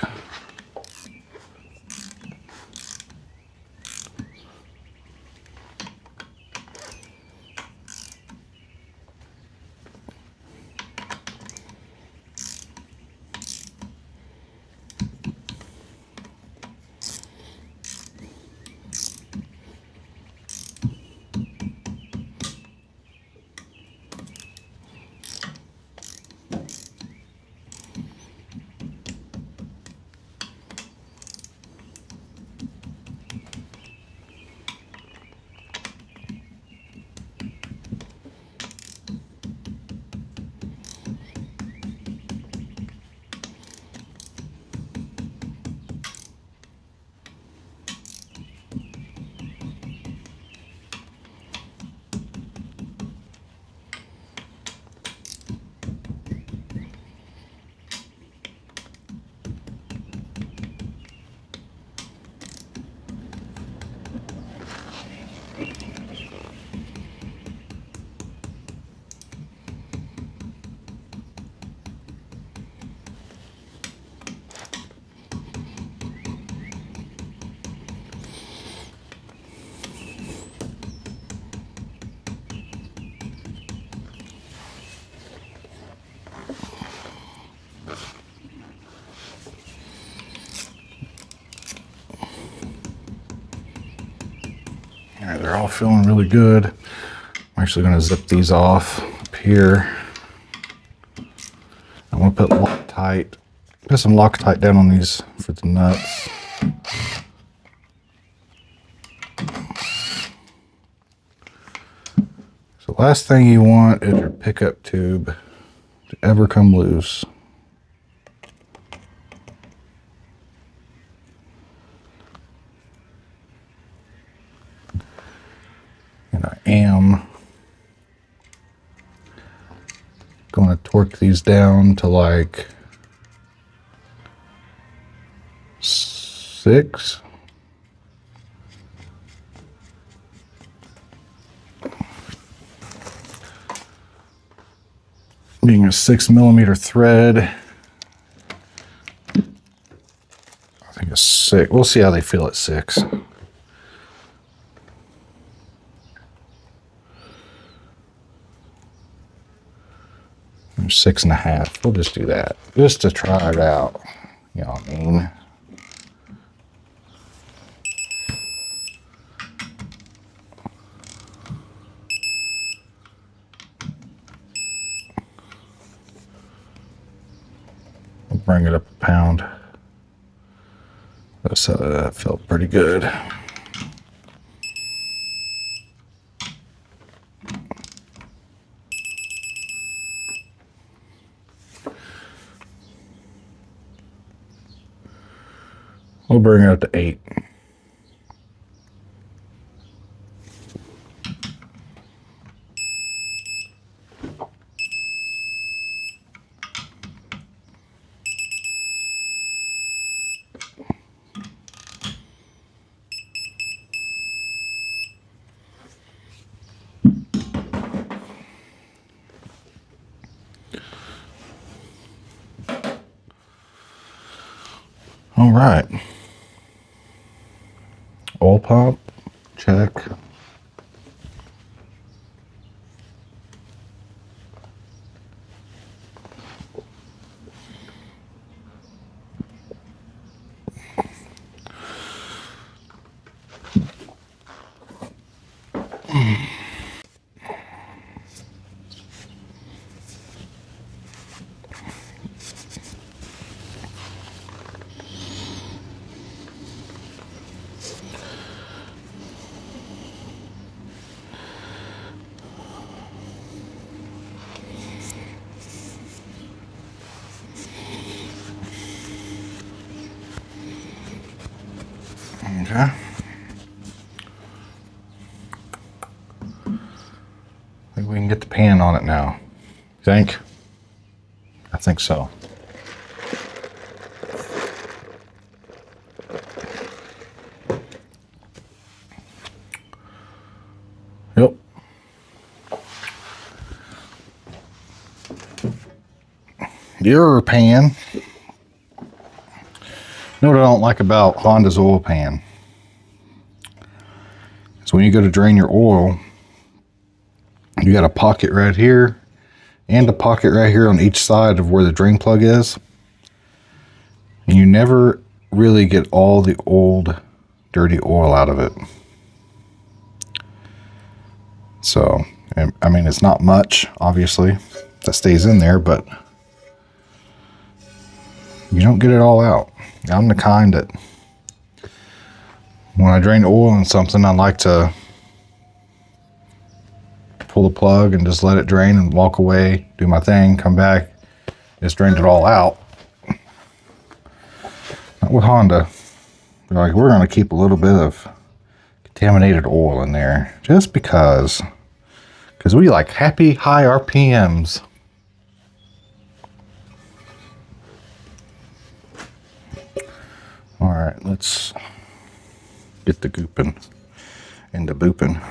S1: All right, they're all feeling really good. I'm actually going to zip these off up here. I'm going to put Loctite, put some Loctite down on these for the nuts. So last thing you want is your pickup tube to ever come loose. And I am going to torque these down to like 6. Being a 6mm thread, I think a 6. We'll see how they feel at 6. Or 6.5. We'll just do that just to try it out. You know what I mean? We'll bring it up a pound. So that felt pretty good. We'll bring it up to 8. All right. Oil pump, check. Okay. I think we can get the pan on it now. Think? I think so. Yep. Your pan. You know what I don't like about Honda's oil pan? So when you go to drain your oil, you got a pocket right here and a pocket right here on each side of where the drain plug is. And you never really get all the old dirty oil out of it. So, I mean, it's not much, obviously, that stays in there, but you don't get it all out. I'm the kind that when I drain oil in something, I like to pull the plug and just let it drain and walk away, do my thing, come back, just drained it all out. Not with Honda. They're like, we're going to keep a little bit of contaminated oil in there just because we like happy high RPMs. All right, let's get the gooping into booping.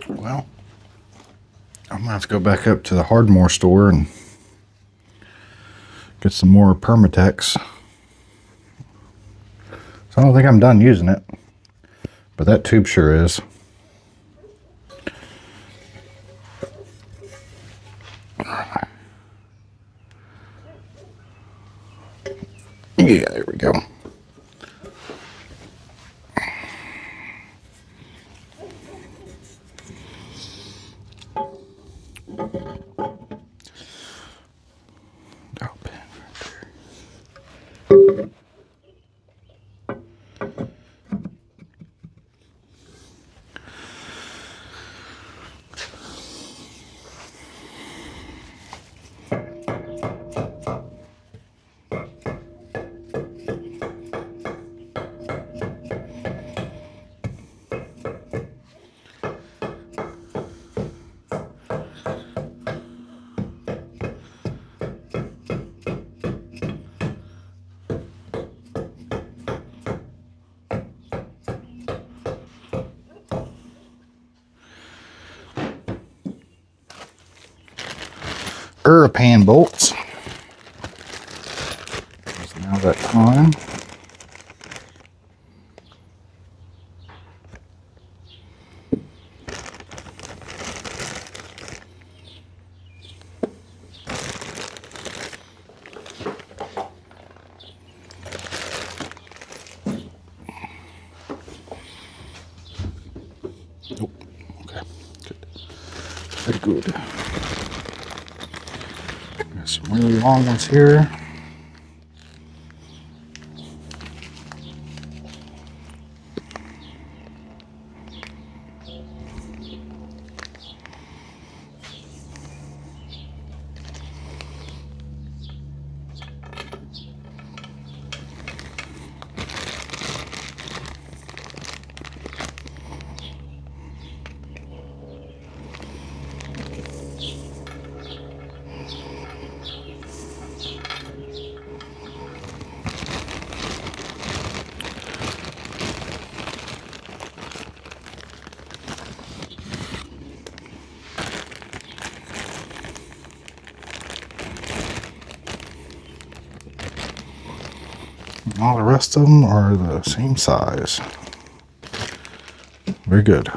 S1: Well, I'm gonna have to go back up to the Hardmore store and get some more Permatex. So I don't think I'm done using it, but that tube sure is. Yeah, there we go. European bolts. It's now that time. Oh, okay, good. Very good. Got some really long ones here. All the rest of them are the same size. Very good.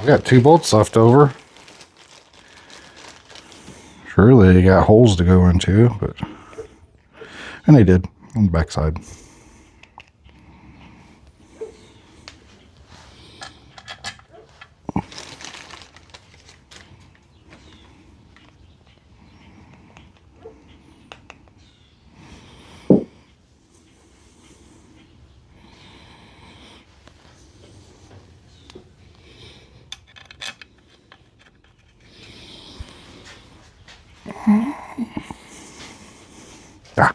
S1: We got 2 bolts left over. Surely they got holes to go into, but and they did on the back side. Ah.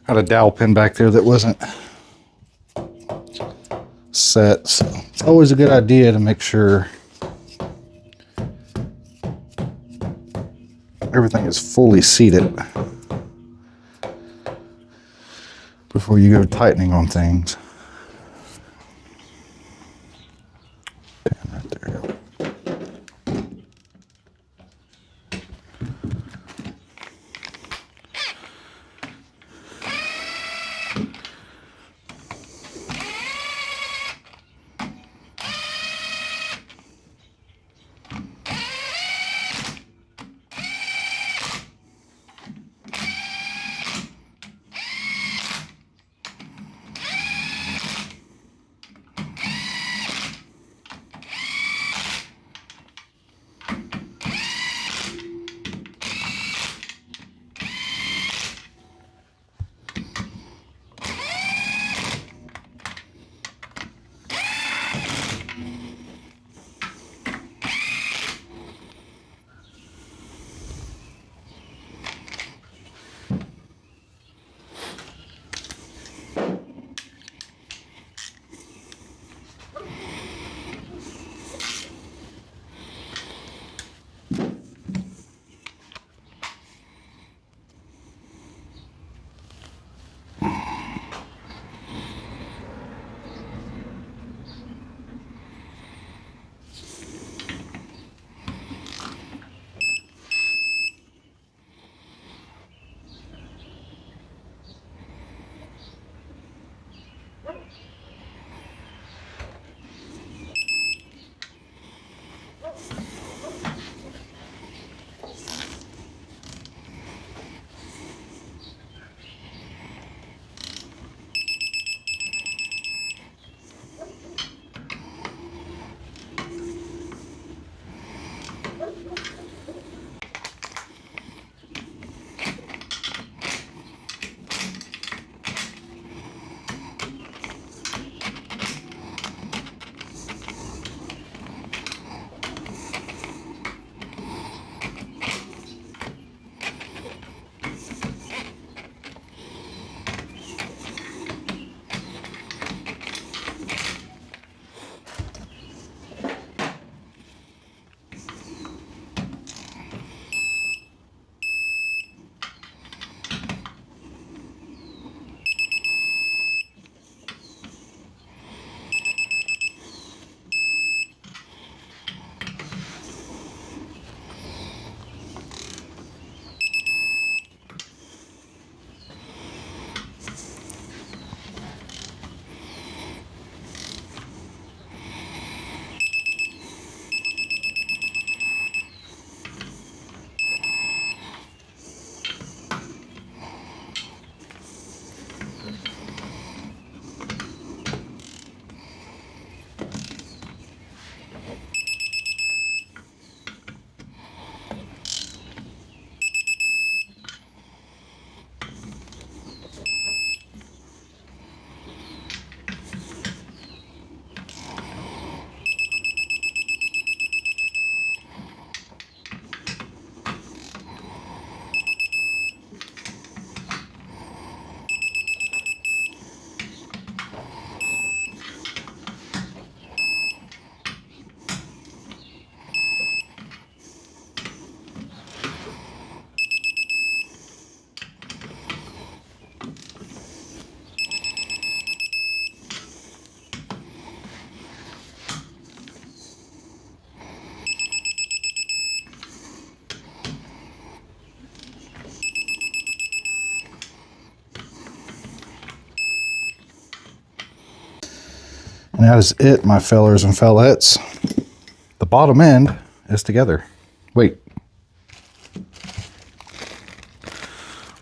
S1: Had a dowel pin back there that wasn't set, so it's always a good idea to make sure everything is fully seated before you go tightening on things. Pin right there. And that is it, my fellers and fellettes. The bottom end is together. Wait.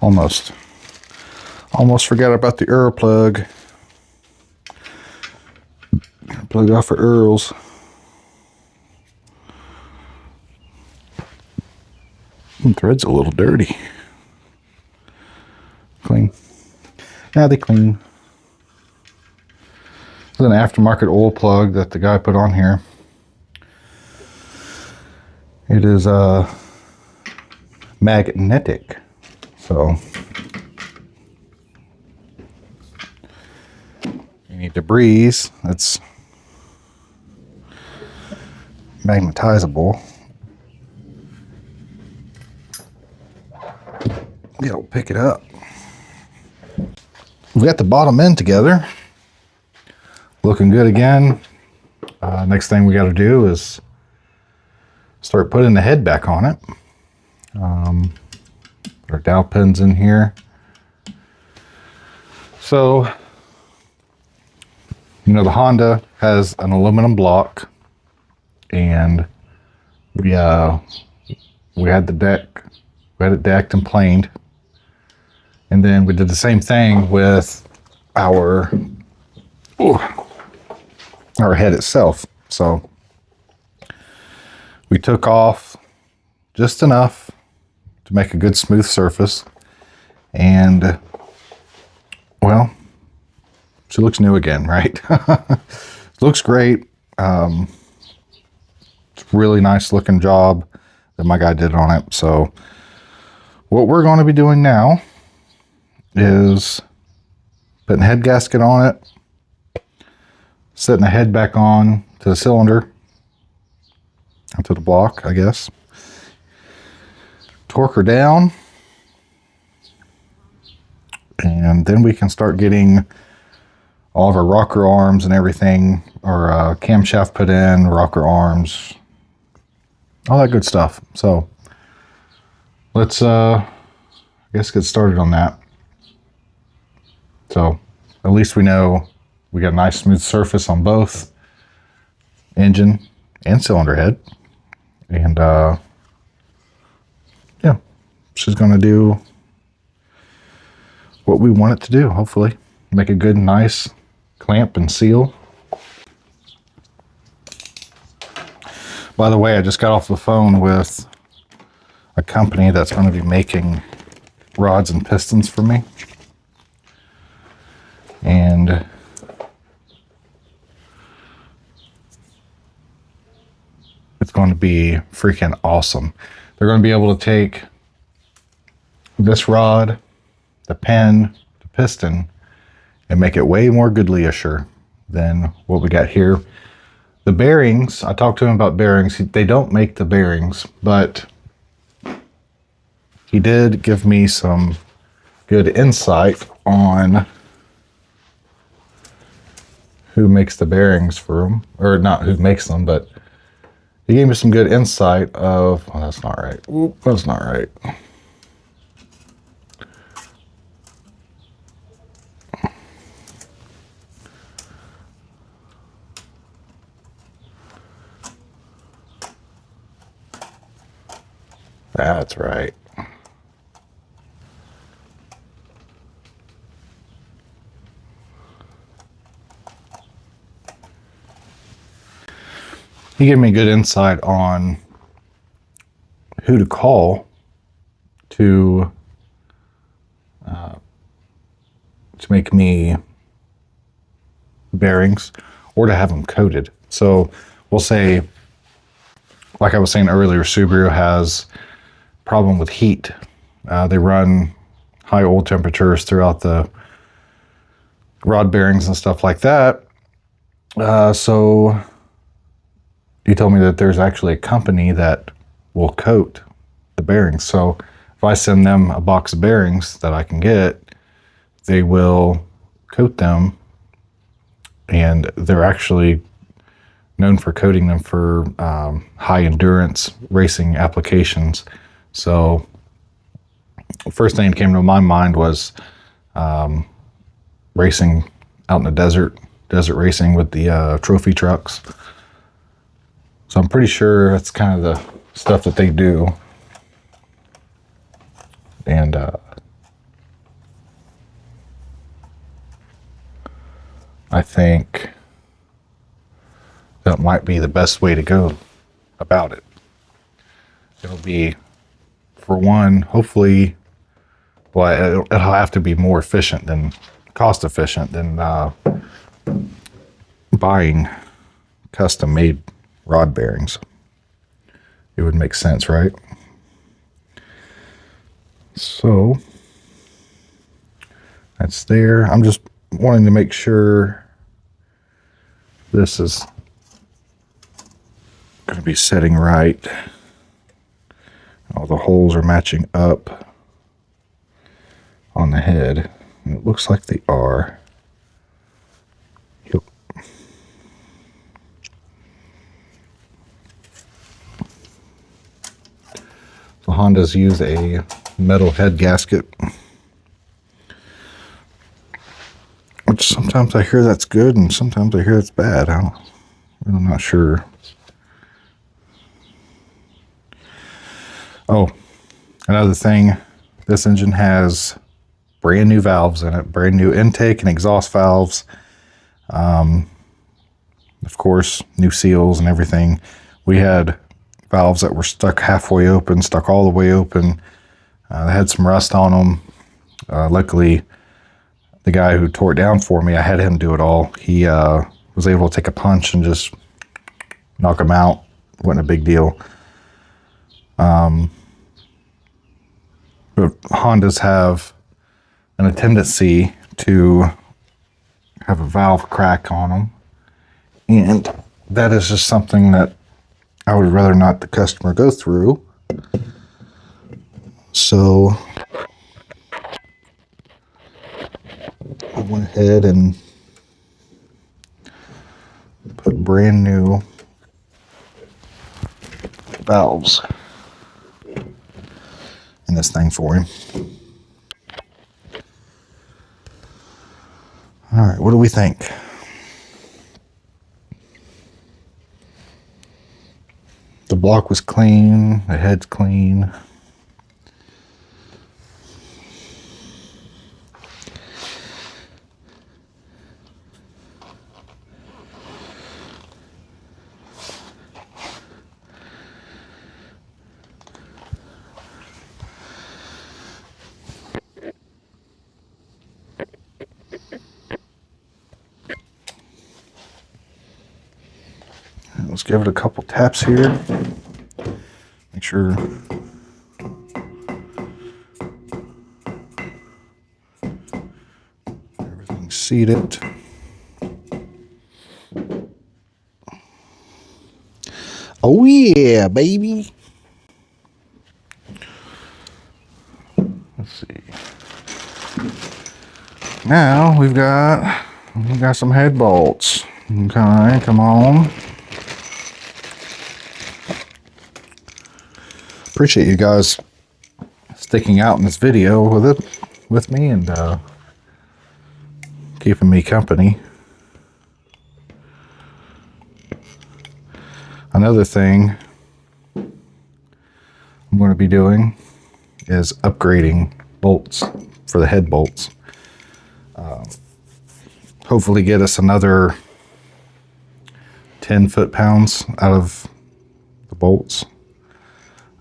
S1: Almost forgot about the Earl plug. Plug off for Earls. Thread's a little dirty. Clean. Yeah, they clean. This is an aftermarket oil plug that the guy put on here. It is magnetic. So any debris that's magnetizable, it'll pick it up. We got the bottom end together, looking good again. Next thing we got to do is start putting the head back on it. Put our dowel pins in here. So, you know, the Honda has an aluminum block, and we had the deck, we had it decked and planed, and then we did the same thing with our head itself. So we took off just enough to make a good smooth surface, and well, she looks new again, right? Looks great. It's a really nice looking job that my guy did on it. So what we're going to be doing now is putting a head gasket on it, setting the head back on to the cylinder, onto the block, I guess. Torque her down, and then we can start getting all of our rocker arms and everything, or camshaft put in, rocker arms, all that good stuff. So let's I guess get started on that. So at least we know we got a nice smooth surface on both engine and cylinder head, and yeah, she's gonna do what we want it to do. Hopefully make a good nice clamp and seal. By the way, I just got off the phone with a company that's going to be making rods and pistons for me, and it's going to be freaking awesome. They're going to be able to take this rod, the pin, the piston, and make it way more goodly-isher than what we got here. The bearings, I talked to him about bearings. They don't make the bearings, but he did give me some good insight on who makes the bearings for them, or not who makes them, but he gave me some good insight of, oh, that's not right. Oop, that's not right. That's right. He gave me good insight on who to call to make me bearings, or to have them coated. So we'll say, like I was saying earlier, Subaru has problem with heat. They run high oil temperatures throughout the rod bearings and stuff like that. So he told me that there's actually a company that will coat the bearings. So if I send them a box of bearings that I can get, they will coat them, and they're actually known for coating them for high endurance racing applications. So the first thing that came to my mind was racing out in the desert, desert racing with the trophy trucks. So I'm pretty sure that's kind of the stuff that they do. And I think that might be the best way to go about it. It'll be, for one, hopefully, well, it'll have to be more efficient than, cost efficient than buying custom made rod bearings. It would make sense, right? So that's there. I'm just wanting to make sure this is going to be setting right. All the holes are matching up on the head. And it looks like they are. Yep. The Hondas use a metal head gasket, which sometimes I hear that's good and sometimes I hear that's bad. I'm not sure. Oh, another thing, this engine has brand new valves in it, brand new intake and exhaust valves. Of course, new seals and everything. We had valves that were stuck halfway open, stuck all the way open. They had some rust on them. Luckily, the guy who tore it down for me, I had him do it all. He was able to take a punch and just knock them out. Wasn't a big deal. But Hondas have a tendency to have a valve crack on them. And that is just something that I would rather not the customer go through. So I went ahead and put brand new valves in this thing for him. All right, what do we think? The block was clean, the head's clean. Let's give it a couple taps here. Make sure everything's seated. Oh yeah, baby. Let's see. Now we've got some head bolts. Okay, come on. Appreciate you guys sticking out in this video with me and keeping me company. Another thing I'm going to be doing is upgrading bolts for the head bolts. Hopefully get us another 10 foot-pounds out of the bolts.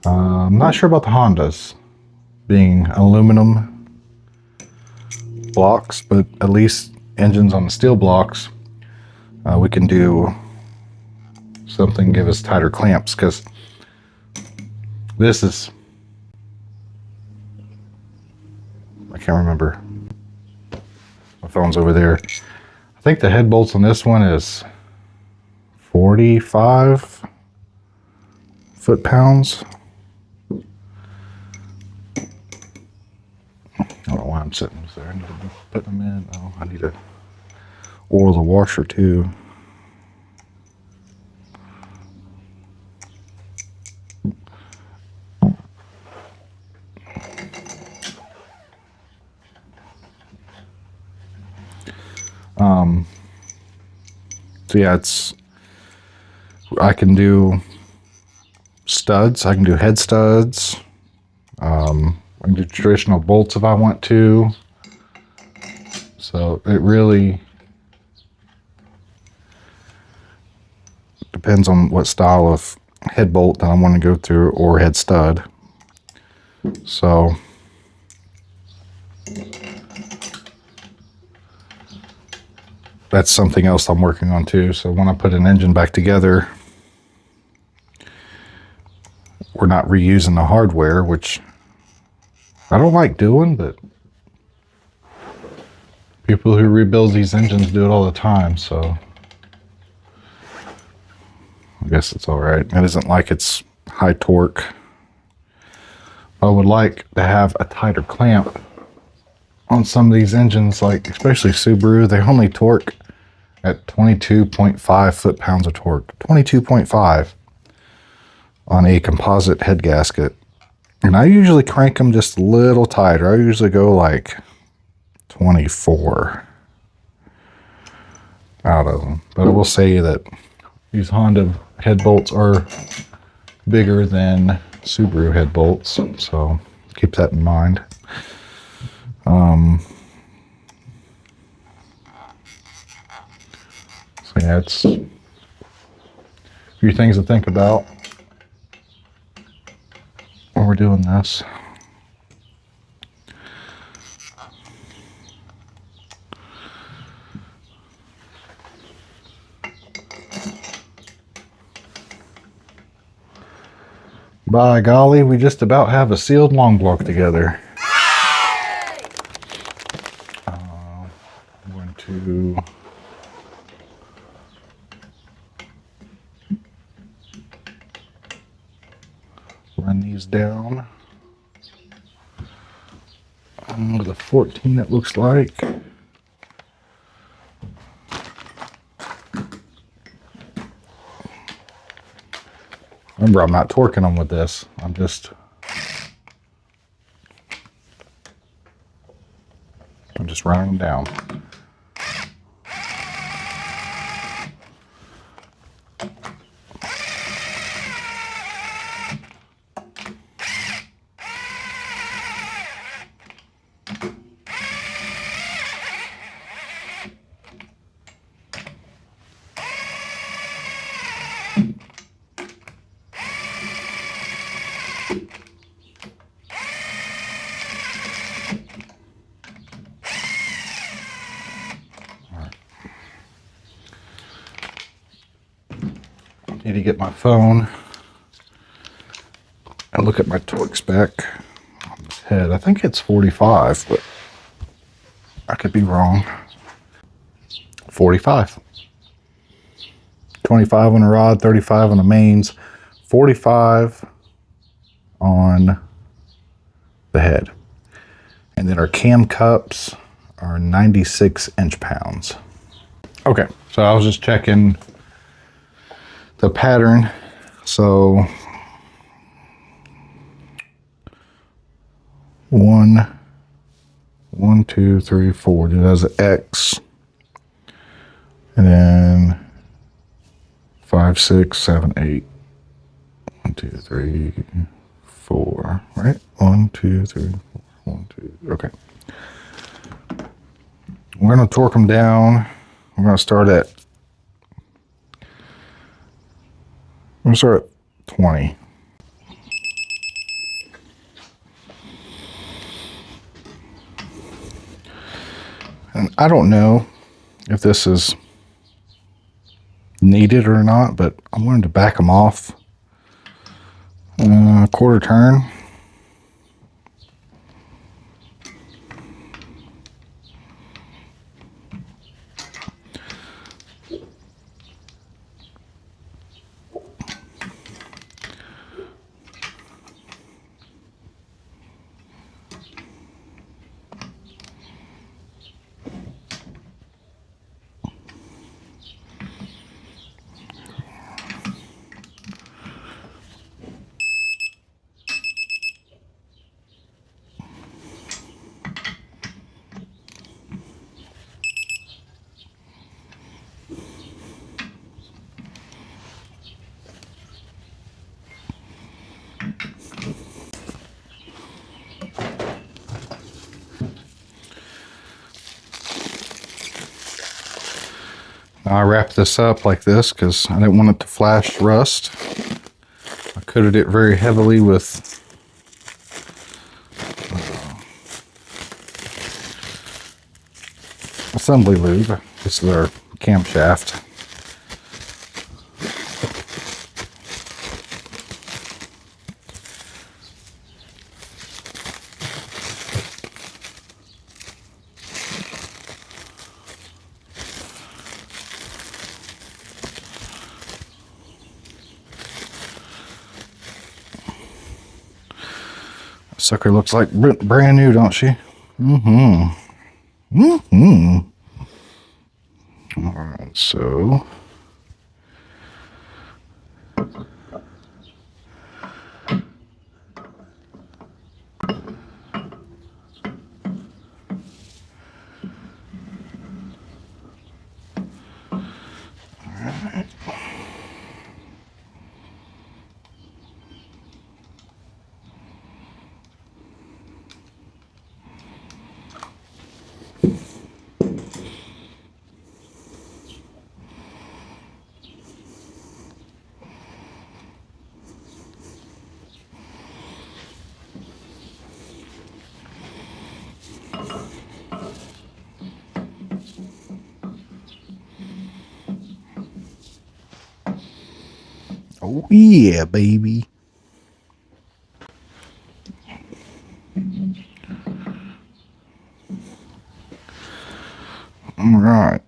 S1: I'm not sure about the Hondas being aluminum blocks, but at least engines on the steel blocks, we can do something, give us tighter clamps, because this is, I can't remember. My phone's over there. I think the head bolts on this one is 45 foot-pounds. I don't know why I'm sitting there. I need to put them in. Oh, I need to oil the washer too. So yeah, I can do studs. I can do head studs. I can do traditional bolts if I want to. So it really depends on what style of head bolt that I want to go through, or head stud. So that's something else I'm working on too. So when I put an engine back together, we're not reusing the hardware, which I don't like doing, but people who rebuild these engines do it all the time, so I guess it's all right. It isn't like it's high torque. I would like to have a tighter clamp on some of these engines, like especially Subaru. They only torque at 22.5 foot-pounds of torque. 22.5 on a composite head gasket. And I usually crank them just a little tighter. I usually go like 24 out of them. But I will say that these Honda head bolts are bigger than Subaru head bolts, so keep that in mind. So yeah, it's a few things to think about when we're doing this. By golly, we just about have a sealed long block together. I'm going to run these down with a 14, it looks like. Remember, I'm not torquing them with this. I'm just running them down. Need to get my phone and look at my torque spec on this head. I think it's 45, but I could be wrong. 45. 25 on a rod, 35 on the mains, 45 on the head. And then our cam cups are 96 inch-pounds. Okay, so I was just checking the pattern. So 1, 2, 3, 4. It has an X, and then 5, 6, 7, 8. 1, 2, 3, 4. Right? 1, 2, 3, 4. 1, 2. Okay. We're going to torque them down. We're going to start at 20. And I don't know if this is needed or not, but I'm going to back them off a quarter turn. Now I wrap this up like this because I didn't want it to flash rust. I coated it very heavily with assembly lube. This is our camshaft. Sucker looks like brand new, don't she? Mm-hmm. Mm-hmm. All right, so oh yeah, baby. All right.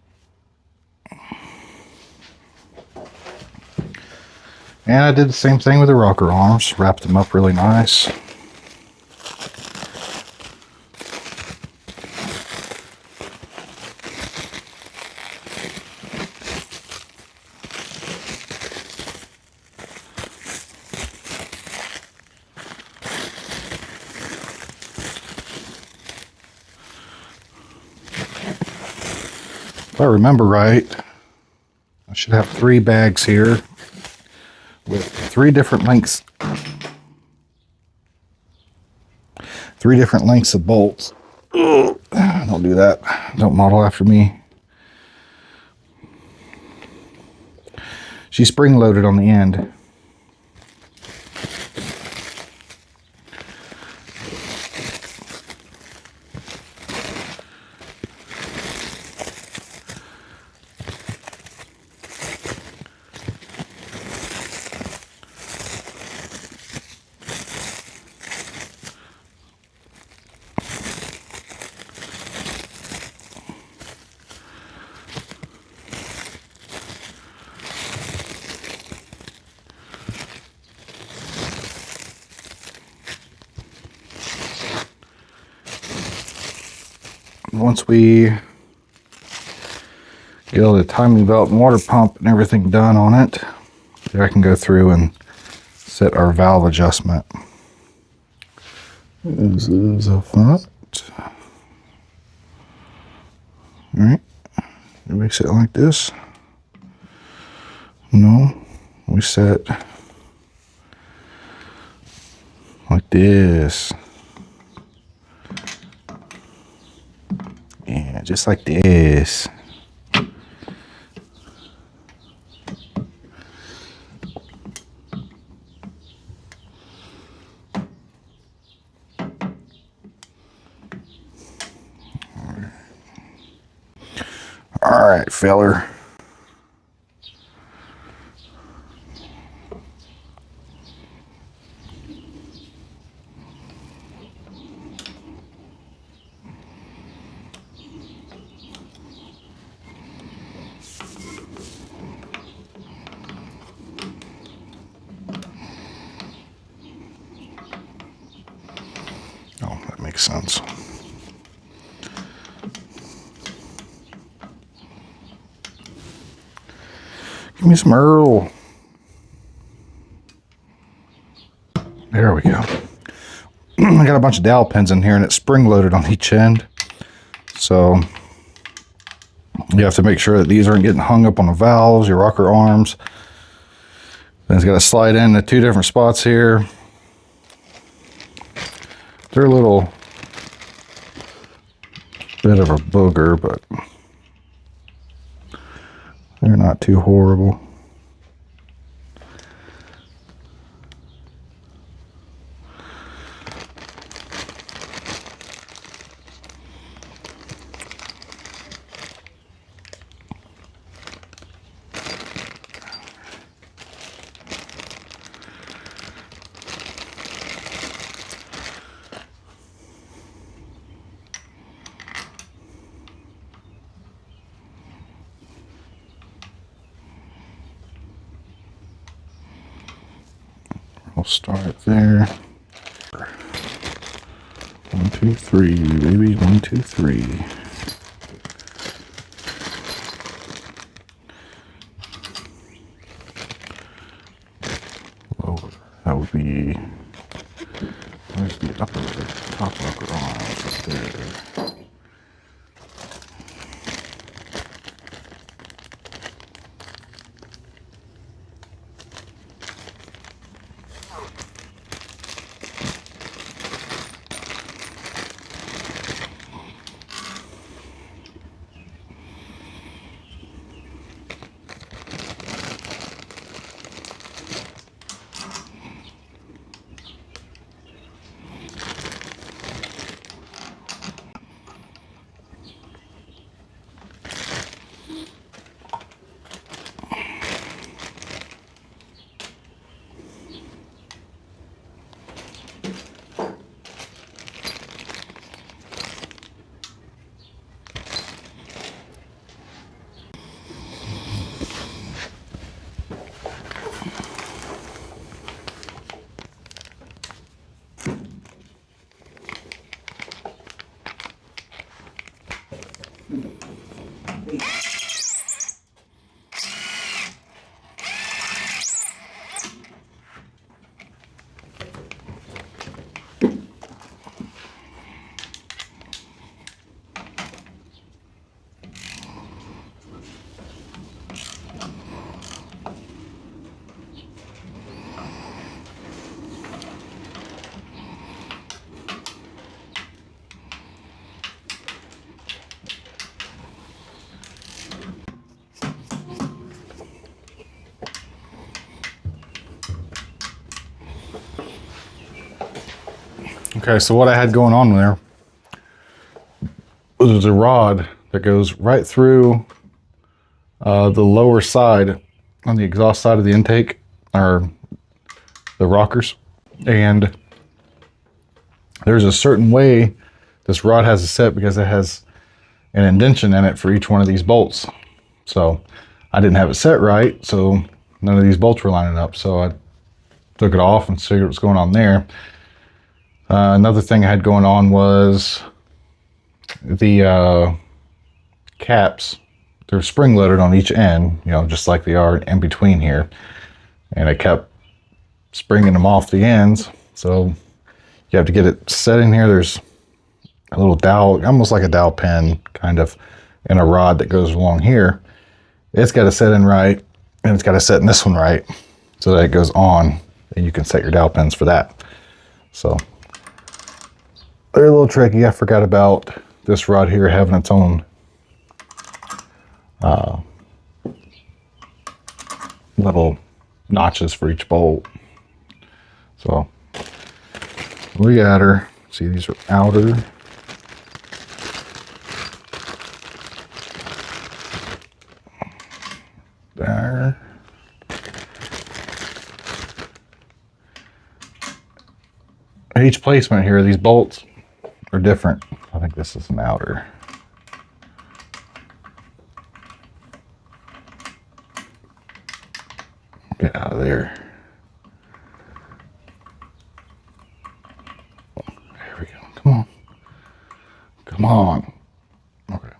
S1: And I did the same thing with the rocker arms. Wrapped them up really nice. If I remember right, I should have 3 bags here with 3 different lengths. 3 different lengths of bolts. Ugh, don't do that. Don't model after me. She's spring loaded on the end. Once we get all the timing belt and water pump and everything done on it, then I can go through and set our valve adjustment. This is a front. All right, do we set like this? No, we set like this. Yeah, just like this. All right, feller. Oh, that makes sense. Give me some Earl. There we go. I got a bunch of dowel pins in here and it's spring loaded on each end. So you have to make sure that these aren't getting hung up on the valves, your rocker arms. Then it's got to slide in the 2 different spots here. They're a little bit of a booger, but they're not too horrible. We'll start there. 1, 2, 3, baby. 1, 2, 3. Lower. That would be. Where's the upper, top of the garage? Right there. Okay, so what I had going on there was a rod that goes right through the lower side on the exhaust side of the intake, or the rockers. And there's a certain way this rod has to set because it has an indention in it for each one of these bolts. So I didn't have it set right, so none of these bolts were lining up. So I took it off and figured what's going on there. Another thing I had going on was the caps. They're spring loaded on each end, you know, just like they are in between here. And I kept springing them off the ends. So you have to get it set in here. There's a little dowel, almost like a dowel pin kind of, and a rod that goes along here. It's got to set in right, and it's got to set in this one right so that it goes on, and you can set your dowel pins for that. So they're a little tricky. I forgot about this rod here having its own little notches for each bolt. So we got her. See, these are outer. There. Each placement here, these bolts are different. I think this is an outer. Get out of there. There we go. Come on. Come on. Okay.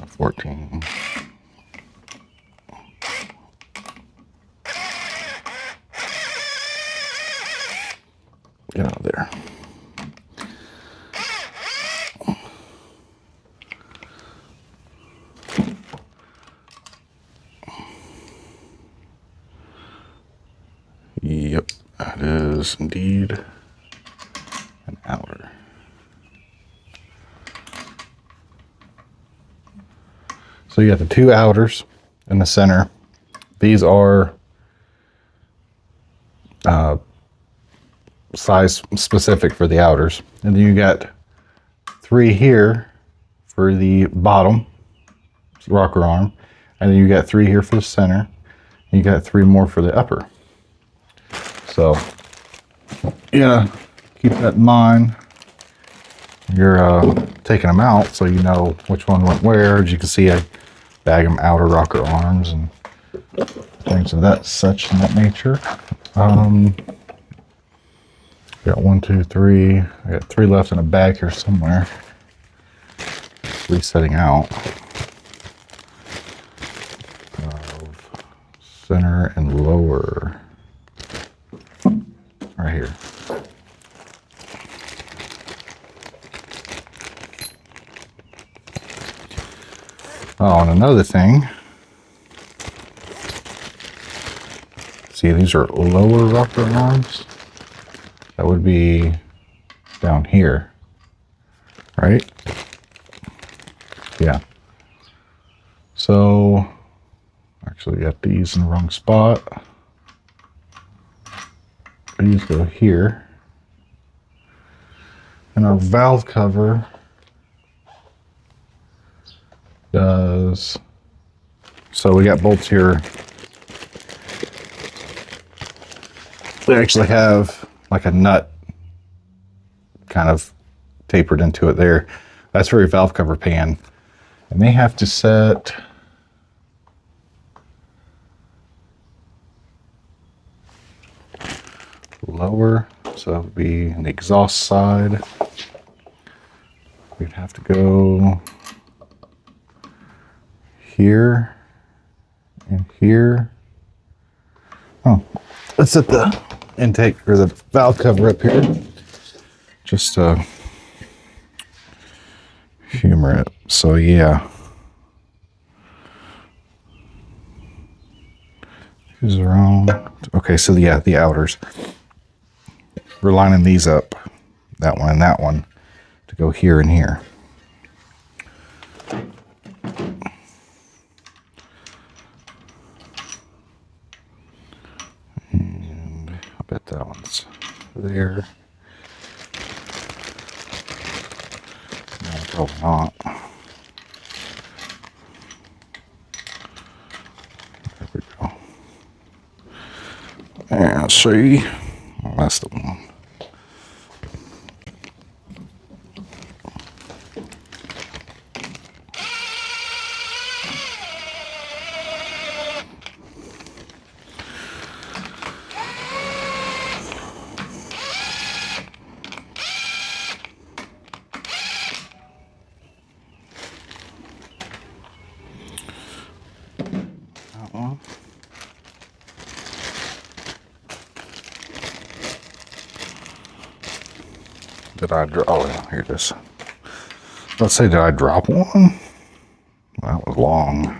S1: 14. Get out of there. Yep, that is is indeed an outer. So you got the two outers in the center. These are size specific for the outers. And then you got 3 here for the bottom rocker arm. And then you got 3 here for the center. And you got 3 more for the upper. So you gotta keep that in mind. You're taking them out so you know which one went where. As you can see, I bag them outer rocker arms and things of that such in that nature. Got 1, 2, 3. I got 3 left in a bag here somewhere. Resetting out of center and lower right here. Oh, and another thing. See, these are lower rocker arms. That would be down here, right? Yeah. So, actually got these in the wrong spot. These go here. And our valve cover does, so we got bolts here. They actually have like a nut kind of tapered into it there. That's for your valve cover pan. And they have to set lower, so that would be on the exhaust side. We'd have to go here and here. Oh, let's set the intake or the valve cover up here just to humor it. So yeah, these are wrong. Okay, so yeah, the outers, we're lining these up, that one and that one, to go here and here. And I bet that one's there. No, probably not. There we go. And see, well, that's the one. Did I drop? Oh, yeah, here it is. Let's say, did I drop one? That was long.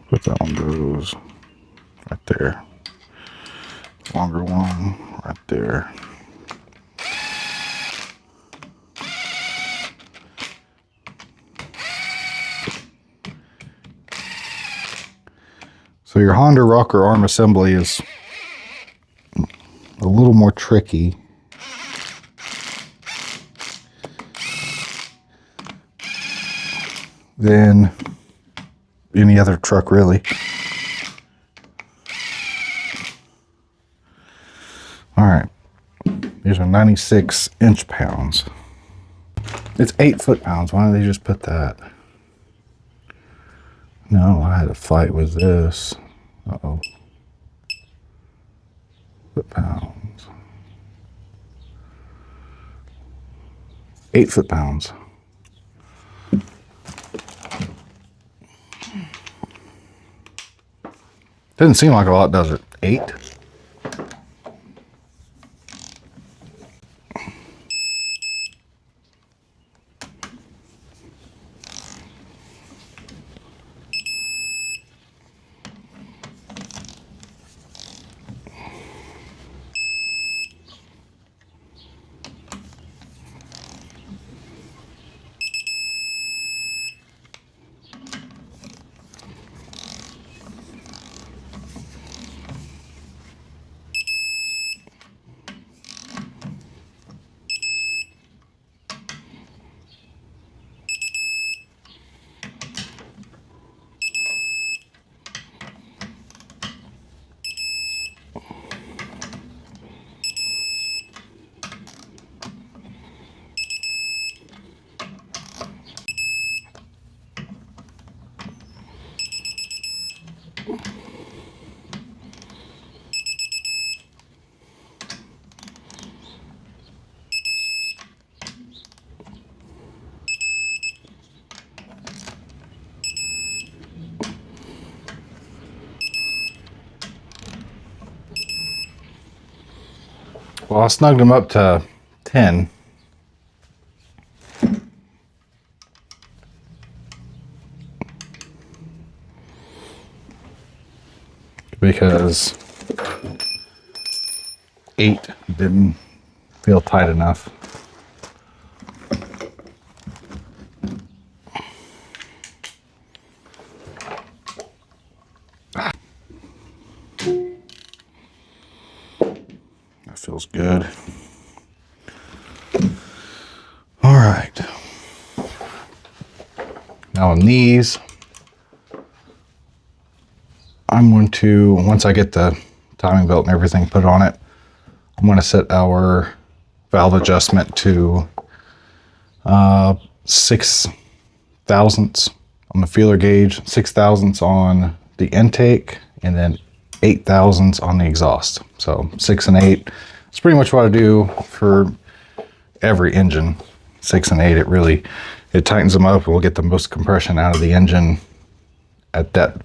S1: But that one goes right there. Longer one right there. So your Honda rocker arm assembly is a little more tricky. Than any other truck, really. All right, these are 96 inch-pounds. It's 8 foot-pounds. Why did they just put that? No, I had a fight with this. Uh-oh. Foot-pounds. 8 foot-pounds. Doesn't seem like a lot, does it? 8? Well, I snugged them up to 10. Because 8 didn't feel tight enough. That feels good. All right. Now on these, I'm going to, once I get the timing belt and everything put on it, I'm going to set our valve adjustment to 6 thousandths on the feeler gauge, 6 thousandths on the intake, and then 8 thousandths on the exhaust. So 6 and 8. It's pretty much what I do for every engine. 6 and 8, it tightens them up and we'll get the most compression out of the engine at that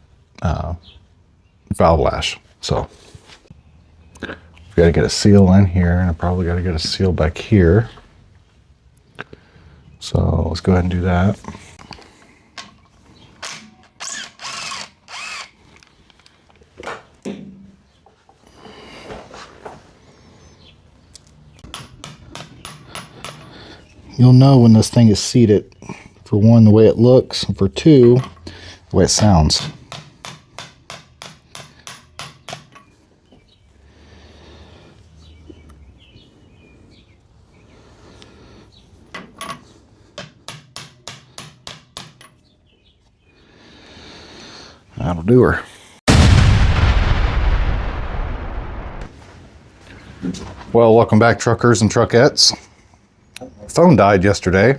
S1: valve lash. So we've got to get a seal in here, and I probably got to get a seal back here. So let's go ahead and do that. You'll know when this thing is seated, for one, the way it looks, and for two, the way it sounds. That'll do her. Well, welcome back, truckers and truckettes. Phone died yesterday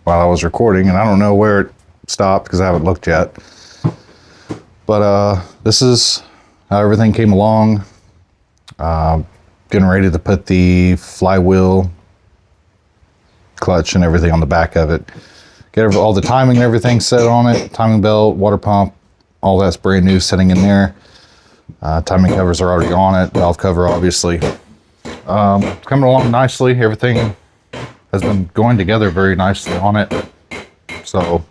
S1: while I was recording, and I don't know where it stopped because I haven't looked yet. But this is how everything came along. Getting ready to put the flywheel, clutch, and everything on the back of it. Get all the timing and everything set on it. Timing belt, water pump, all that's brand new sitting in there. Timing covers are already on it. Valve cover, obviously. Coming along nicely. Everything has been going together very nicely on it. So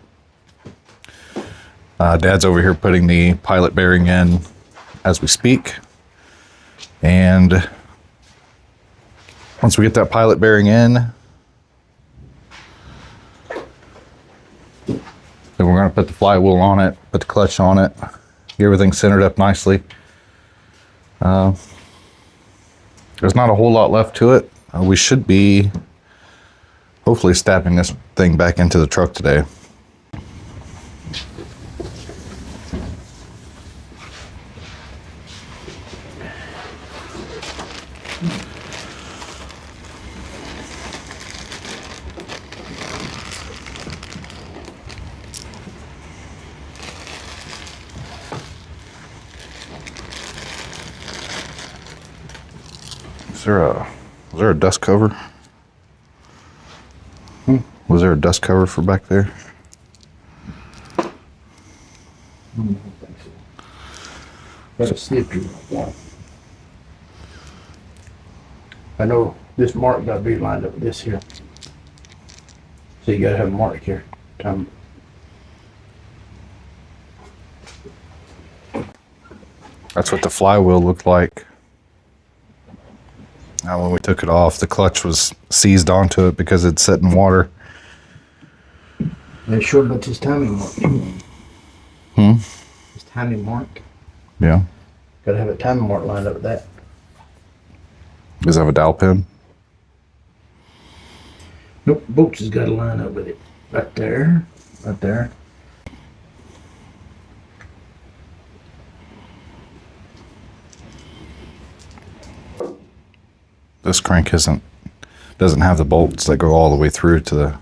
S1: Dad's over here putting the pilot bearing in as we speak. And once we get that pilot bearing in, then we're going to put the flywheel on it, put the clutch on it, get everything centered up nicely. There's not a whole lot left to it. We should be hopefully snapping this thing back into the truck today. Was there a dust cover? Was there a dust cover for back there?
S2: I don't think so. Got a snippy one. I know this mark got to be lined up with this here. So you got to have a mark here.
S1: That's what the flywheel looked like. Now when we took it off, the clutch was seized onto it because it's set in water.
S2: And sure, but his timing mark. His timing mark.
S1: Yeah.
S2: Got to have a timing mark lined up with that.
S1: Does it have a dowel pin?
S2: Nope, Boots has got to line up with it. Right there. Right there.
S1: This crank doesn't have the bolts that go all the way through to the.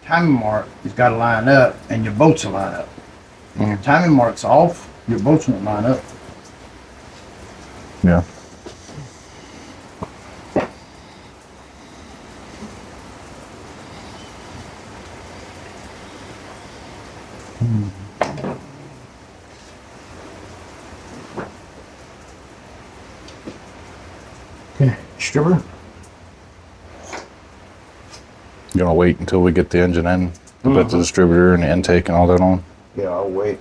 S2: timing mark has got to line up and your bolts will line up. If your timing mark's off, your bolts won't line up.
S1: Yeah.
S2: Okay, stripper.
S1: You gonna wait until we get the engine in, put the distributor and the intake and all that on?
S2: Yeah, I'll wait.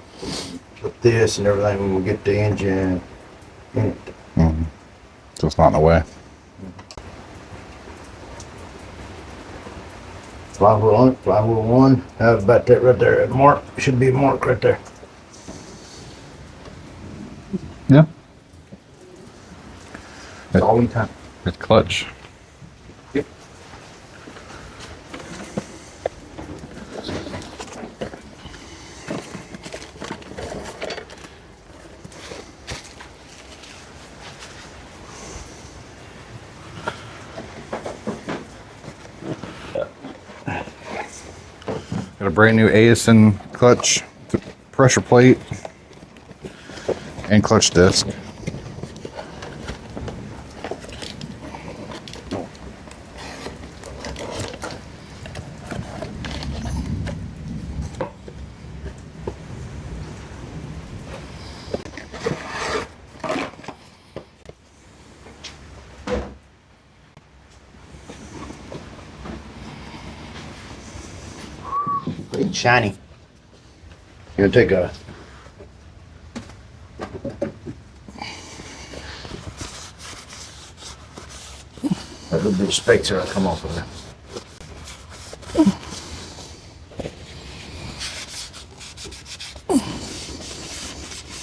S2: Put this and everything when we get the engine in it.
S1: So it's not in the way.
S2: Flywheel on it, flywheel one. How about that right there? Mark, should be a mark right there.
S1: Yeah.
S2: That's all the time.
S1: It's clutch.
S2: Yep.
S1: Got a brand new ASN clutch, pressure plate, and clutch disc.
S2: Pretty shiny. You're gonna take a that little bit of specks that'll come off of there.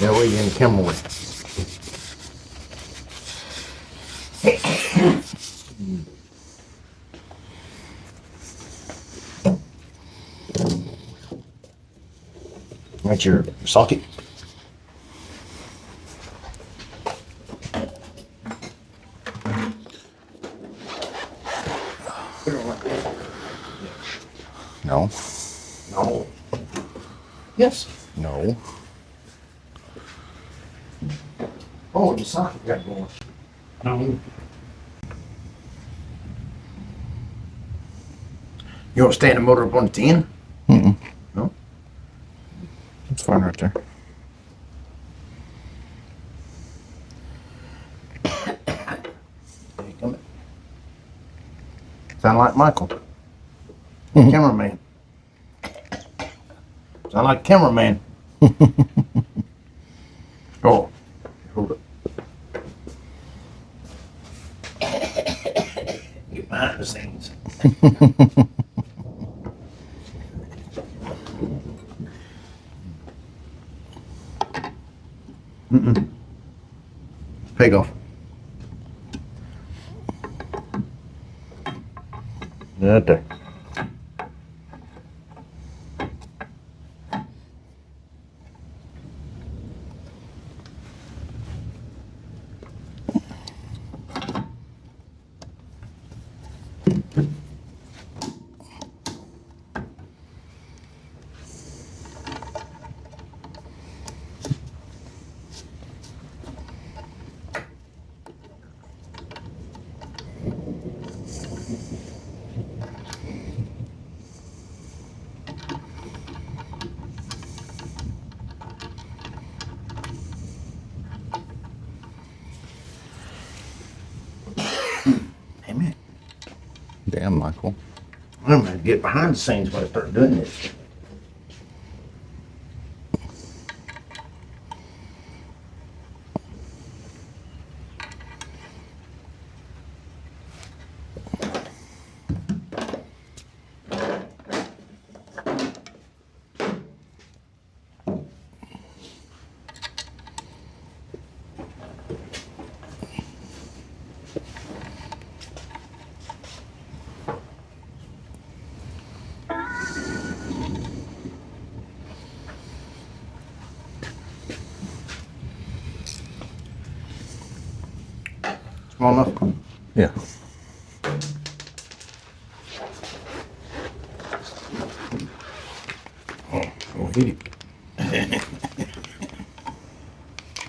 S2: Yeah, where you in the camera with? That's your socket.
S1: No.
S2: No. Yes.
S1: No.
S2: Oh, the socket got going. No. You want to stand the motor up on the 10? No?
S1: It's fine right there.
S2: There you come. Sound like Michael. Cameraman. Sound like cameraman. Oh, hold up. Get behind the scenes. Peg off. Right there. Amen.
S1: Damn, Michael.
S2: I'm gonna get behind the scenes when I start doing this. Small enough?
S1: Yeah.
S2: hit it.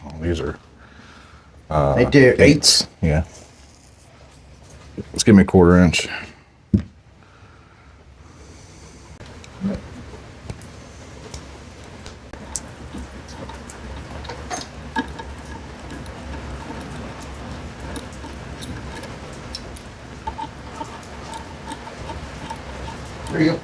S1: Oh, these are
S2: Ain't there eights?
S1: Yeah. Let's give me a 1/4 inch.
S2: There you go.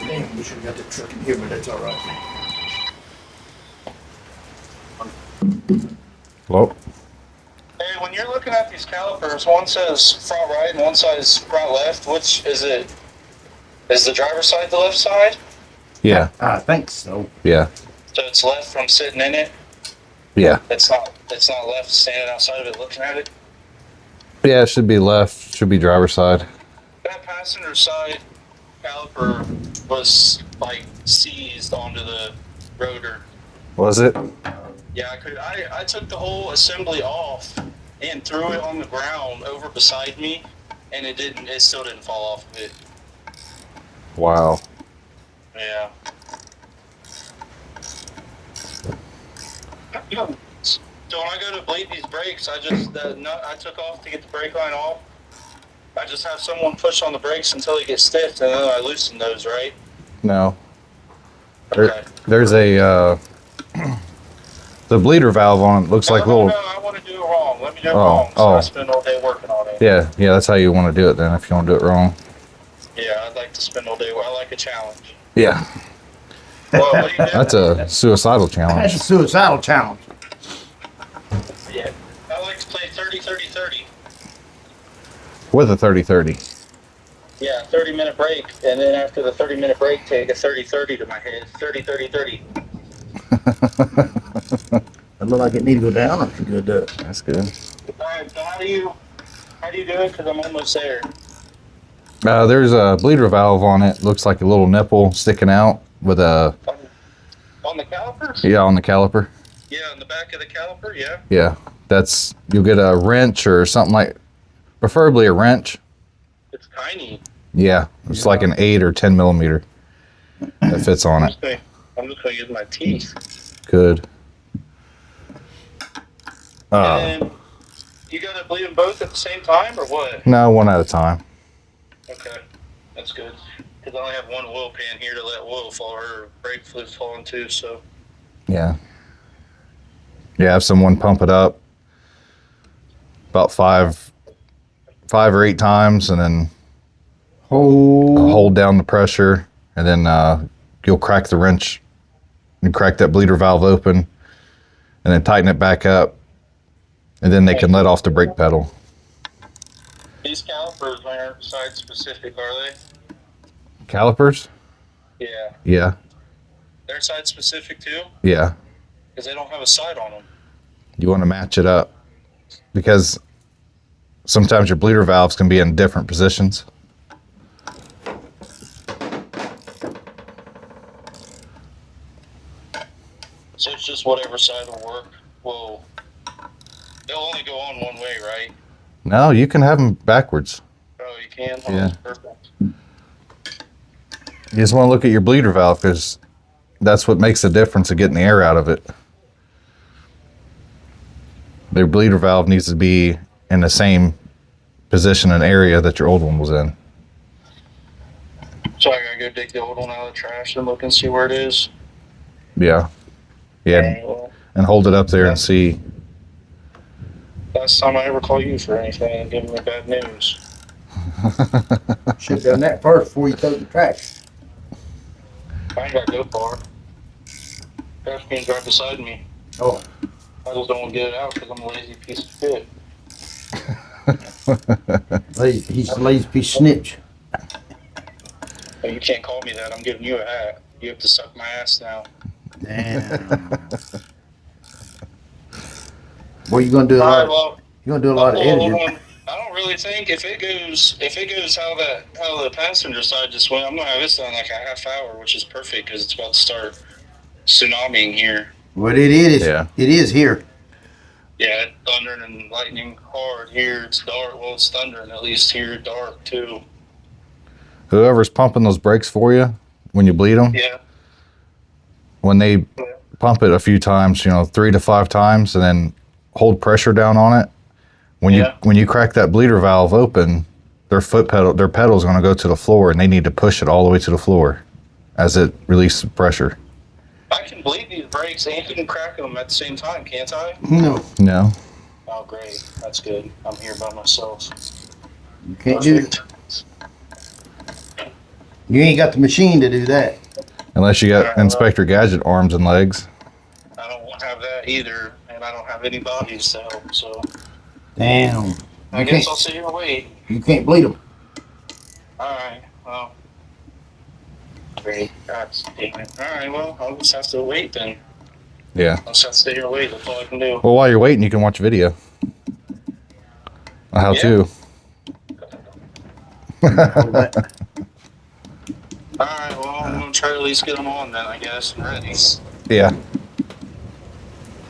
S2: Damn, we should have got the truck in here, but that's all right.
S1: Hello?
S3: Hey, when you're looking at these calipers, one says front right and one says front left. Which is it? Is the driver's side the left side?
S1: Yeah.
S2: I think so.
S1: Yeah.
S3: So it's left from sitting in it.
S1: Yeah.
S3: It's not left standing outside of it looking at it.
S1: Yeah, it should be left. Should be driver's side.
S3: That passenger side caliper was like seized onto the rotor.
S1: Was it?
S3: Yeah, I took the whole assembly off and threw it on the ground over beside me, and it still didn't fall off of it.
S1: Wow.
S3: Yeah. So when I go to bleed these brakes, I just the nut I took off to get the brake line off. I just have someone push on the brakes until they get stiff, and then I loosen those, right?
S1: No.
S3: Okay.
S1: There's a the bleeder valve on it looks like little.
S3: No, I want to do it wrong. Let me do it wrong. So I spend all day working on it.
S1: Yeah, that's how you want to do it then. If you want to do it wrong.
S3: Yeah, I'd like to spend all day. I like a challenge.
S1: Yeah.
S3: Well, what do you do?
S1: That's a suicidal challenge.
S2: That's a suicidal challenge.
S3: Yeah. I like to play 30-30-30.
S1: With a 30-30.
S3: Yeah, 30-minute break, and then after the 30-minute break, take a 30-30 to my head. 30-30-30.
S2: It look like it need to go down, or it's good.
S1: That's good.
S3: All right, so how do you do it? Because I'm almost there.
S1: There's a bleeder valve on it. Looks like a little nipple sticking out with a.
S3: On the calipers?
S1: Yeah, on the caliper.
S3: Yeah, on the back of the caliper, yeah.
S1: Yeah, you'll get a wrench or something like, preferably a wrench.
S3: It's tiny.
S1: Yeah, it's like an 8 or 10 millimeter that fits on it.
S3: I'm just going to use my teeth.
S1: Good.
S3: And you got to bleed them both at the same time, or what?
S1: No, one at a time.
S3: Okay, that's good. Because I only have one oil pan here to let oil fall, or brake fluid fall into, so.
S1: Yeah. Yeah, have someone pump it up about five or 8 times, and then hold down the pressure, and then you'll crack the wrench and crack that bleeder valve open, and then tighten it back up, and then they can let off the brake pedal.
S3: These calipers aren't side specific, are they?
S1: Calipers?
S3: Yeah.
S1: Yeah.
S3: They're side specific too?
S1: Yeah.
S3: Because they don't have a side on them.
S1: You want to match it up because sometimes your bleeder valves can be in different positions.
S3: So it's just whatever side will work. Well, they'll only go on one way, right?
S1: No, you can have them backwards.
S3: Oh, you can? Oh,
S1: Yeah.
S3: that's perfect.
S1: You just want to look at your bleeder valve because that's what makes the difference of getting the air out of it. The bleeder valve needs to be in the same position and area that your old one was in.
S3: So I gotta go dig the old one out of the trash and look and see where it is.
S1: Yeah. Yeah.
S3: Well,
S1: And hold it up there and see.
S3: last time I ever call you for anything and give me bad news.
S2: Should have done that first before you took the trash.
S3: I ain't gotta go far. Trash can's right beside me.
S2: Oh.
S3: I just don't want to get it out because I'm a lazy piece of shit.
S2: He's a lazy piece of snitch.
S3: But you can't call me that. I'm giving you a hat. You have to suck my ass now.
S2: Damn. Well, you gonna do a lot. You gonna do a lot of editing.
S3: I don't really think if it goes how the passenger side just went, I'm gonna have this done like a half hour, which is perfect because it's about to start tsunamiing here.
S2: What it is,
S1: Yeah.
S2: it is here.
S3: Yeah, it's thundering and lightning hard here. It's dark. Well, it's thundering at least here, dark too.
S1: Whoever's pumping those brakes for you when you bleed them,
S3: Yeah.
S1: when they pump it a few times, 3 to 5 times, and then hold pressure down on it. When you crack that bleeder valve open, their pedal's going to go to the floor, and they need to push it all the way to the floor as it releases pressure.
S3: I can bleed these brakes and you can crack them at the same time, can't I?
S1: No.
S3: Oh, great. That's good. I'm here by myself.
S2: You can't do it. You ain't got the machine to do that.
S1: Unless you got Inspector Gadget arms and legs.
S3: I don't have that either, and I don't have any bodies to help, so
S2: Damn.
S3: I guess I'll sit here and wait.
S2: You can't bleed them.
S3: Alright, well. Great. God damn it. Alright, well, I'll just have to wait then.
S1: Yeah.
S3: I'll just have to sit here and wait. That's all I can do.
S1: Well, while you're waiting, you can watch video. How to.
S3: Alright, well, I'm going to try to at least get them on then, I guess, and ready.
S1: Yeah.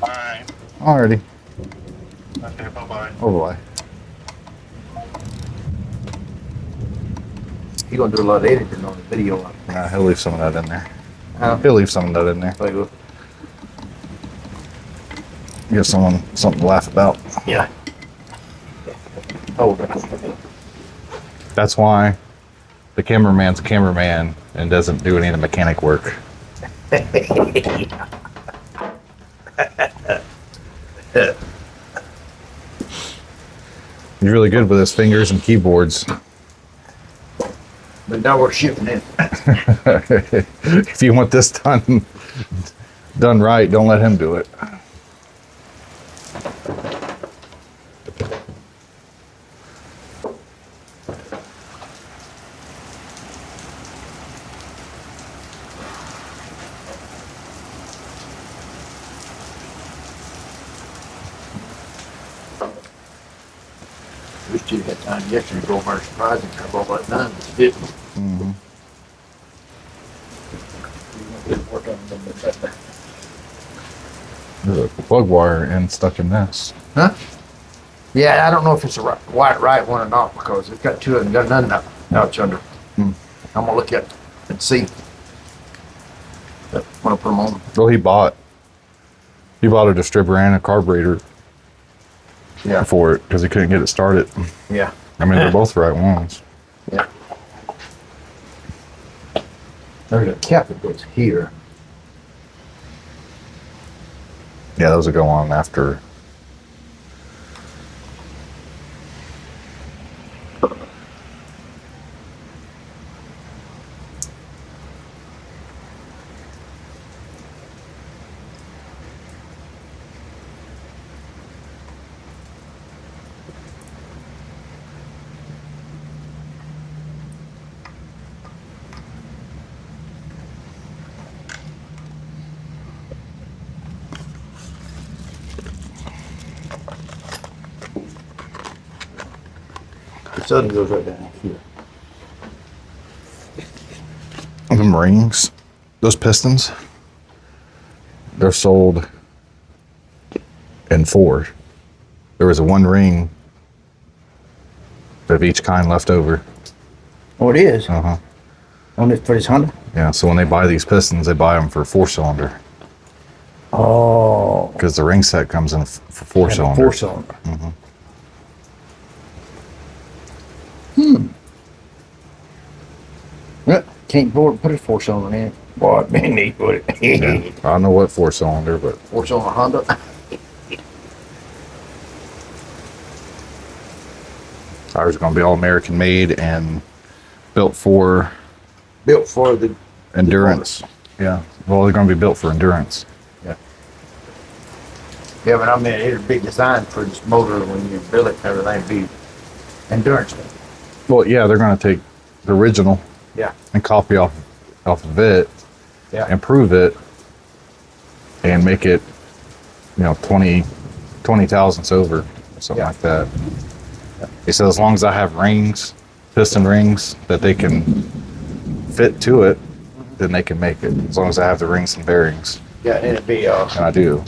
S3: Alright.
S1: Alrighty.
S3: Okay, bye-bye.
S1: Oh, boy.
S2: You're going to do a lot of editing on the video.
S1: Nah, he'll leave some of that in there.
S2: Huh?
S1: He'll leave some of that in there. Give someone something to laugh about.
S2: Yeah. Hold on.
S1: That's why the cameraman's a cameraman and doesn't do any of the mechanic work. He's really good with his fingers and keyboards.
S2: But now we're shipping it.
S1: If you want this done right, don't let him do it.
S2: We should have had time yesterday to go over our surprise and have all that done. But didn't.
S1: Mm-hmm. There's a plug wire end stuck in this.
S2: Huh? Yeah, I don't know if it's a right one or not because it's got two of them got none notch under.
S1: Hmm.
S2: I'm gonna look at it and see. But when I put them on.
S1: Well, he bought a distributor and a carburetor for it because he couldn't get it started.
S2: Yeah.
S1: I mean, they're both the right ones.
S2: Yeah. There's a cap that goes here.
S1: Yeah, those will go on after.
S2: The southern goes right down here.
S1: Them rings, those pistons, they're sold in 4. There was a 1 ring of each kind left over.
S2: Oh, it is?
S1: Uh-huh.
S2: On this for this Honda?
S1: Yeah, so when they buy these pistons, they buy them for 4-cylinder
S2: Oh.
S1: because the ring set comes in for 4-cylinder.
S2: 4-cylinder.
S1: Mm-hmm.
S2: Yeah, can't afford to put a 4-cylinder in. Boy, it'd be neat, would it?
S1: Yeah, I don't know what 4-cylinder, but
S2: 4-cylinder Honda.
S1: ours are going to be all American made and built for
S2: Built for the
S1: endurance. Yeah, well, they're going to be built for endurance.
S2: Yeah, but I mean, it's a big design for this motor when you build it and everything, be endurance.
S1: Well, yeah, they're going to take the original
S2: Yeah.
S1: and copy off of it,
S2: Yeah.
S1: improve it, and make it, 20 thousandths over, or something
S2: Yeah.
S1: like that. He said as long as I have rings, piston rings that they can fit to it, then they can make it. As long as I have the rings and bearings.
S2: Yeah, and it'd be,
S1: And I do.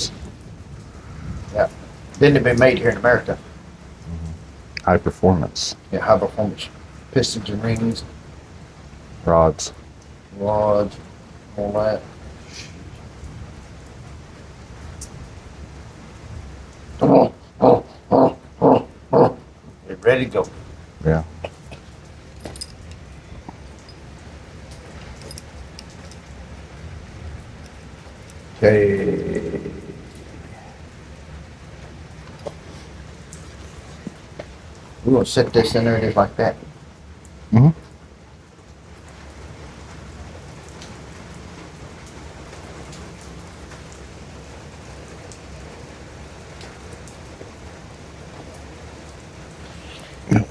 S2: yeah. Then it'd be made here in America.
S1: High performance.
S2: Yeah, high performance pistons and rings,
S1: Rods.
S2: rods, all that. They're ready to go.
S1: Yeah.
S2: Okay. We're gonna set this in there just like that.
S1: Mm-hmm.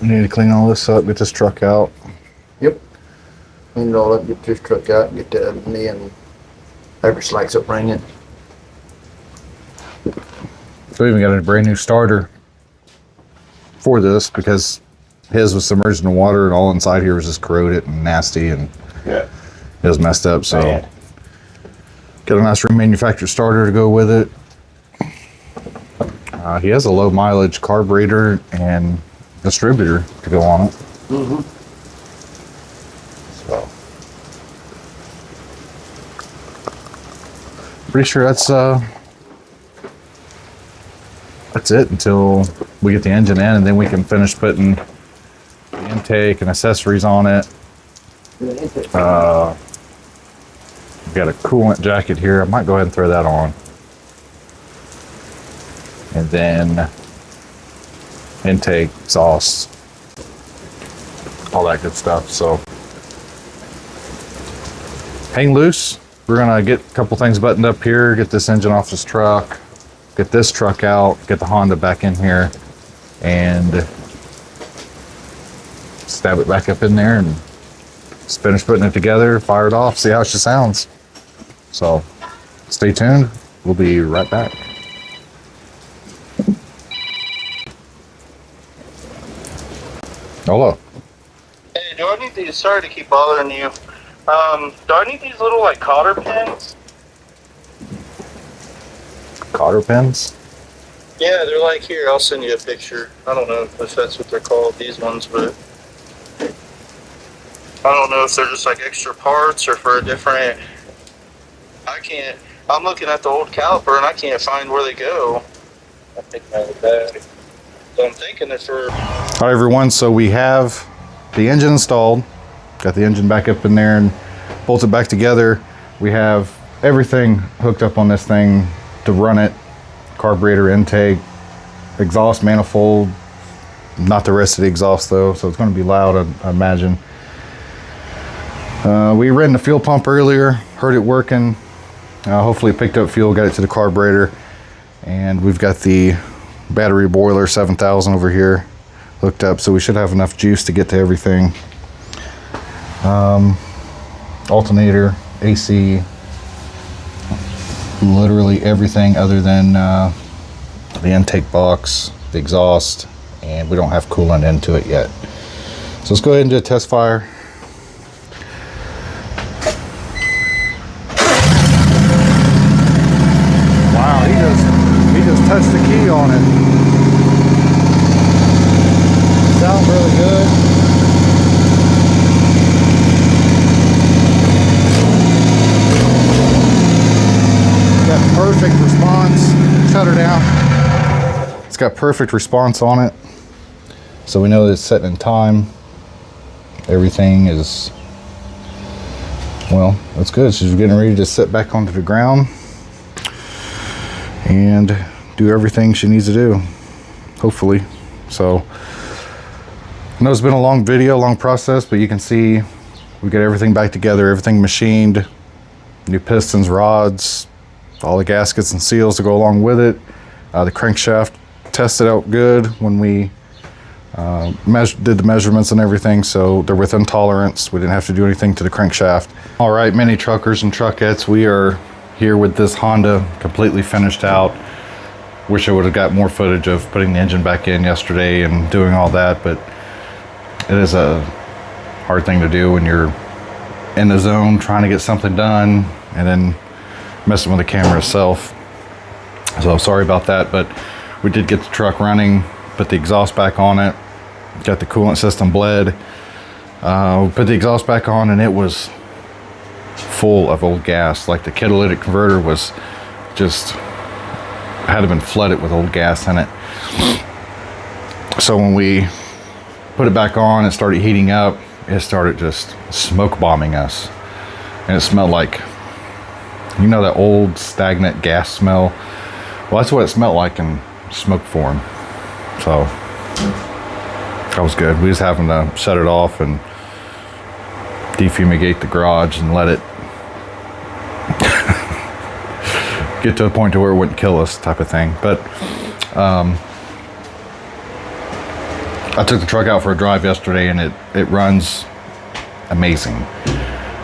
S1: We need to clean all this up, get this truck out.
S2: Yep. Clean it all up, get this truck out, get the knee and paper slacks up, bring it.
S1: So we even got a brand new starter for this because his was submerged in water and all inside here was just corroded and nasty and
S2: Yeah.
S1: it was messed up. So
S2: Bad.
S1: got a nice remanufactured starter to go with it. He has a low mileage carburetor and distributor to go on it.
S2: Mm-hmm.
S1: So pretty sure that's it until we get the engine in, and then we can finish putting the intake and accessories on it. We've got a coolant jacket here. I might go ahead and throw that on. And then intake, exhaust, all that good stuff. So hang loose. We're gonna get a couple things buttoned up here, get this engine off this truck, get this truck out, get the Honda back in here, and stab it back up in there and just finish putting it together, fire it off, see how it sounds. So stay tuned. We'll be right back. Hello.
S3: Hey, do I need these? Sorry to keep bothering you. Do I need these little like cotter pins?
S1: Cotter pins?
S3: Yeah, they're like here. I'll send you a picture. I don't know if that's what they're called, these ones, but I don't know if they're just like extra parts or for a different. I'm looking at the old caliper and I can't find where they go. I think they're bad. So I'm thinking it's for.
S1: All right, everyone. So we have the engine installed. Got the engine back up in there and bolted back together. We have everything hooked up on this thing to run it. Carburetor, intake, exhaust manifold. Not the rest of the exhaust though, so it's going to be loud, I imagine. We ran the fuel pump earlier, heard it working. Hopefully it picked up fuel, got it to the carburetor. And we've got the battery boiler 7000 over here hooked up, so we should have enough juice to get to everything. Alternator, AC, literally everything other than the intake box, the exhaust, and we don't have coolant into it yet. So let's go ahead and do a test fire. Wow, he just touched the key on it. Sounds really good. Got perfect response. Shut her down. It's got perfect response on it. So we know that it's setting in time. Everything is, well, that's good. She's getting ready to sit back onto the ground and do everything she needs to do, hopefully. So I know it's been a long video, long process, but you can see we got everything back together, everything machined, new pistons, rods, all the gaskets and seals to go along with it. The crankshaft tested out good when we did the measurements and everything, so they're within tolerance. We didn't have to do anything to the crankshaft. All right, mini truckers and truckettes, we are here with this Honda completely finished out. Wish I would have got more footage of putting the engine back in yesterday and doing all that, but it is a hard thing to do when you're in the zone trying to get something done and then messing with the camera itself. So sorry about that, but we did get the truck running, put the exhaust back on it, got the coolant system bled, put the exhaust back on, and it was full of old gas. Like the catalytic converter was just had to been flooded with old gas in it. So when we put it back on, it started heating up. It started just smoke bombing us, and it smelled like, you know, that old stagnant gas smell. Well, that's what it smelled like in smoke form. So that was good. We was having to shut it off and defumigate the garage and let it get to a point to where it wouldn't kill us, type of thing. But I took the truck out for a drive yesterday, and it runs amazing.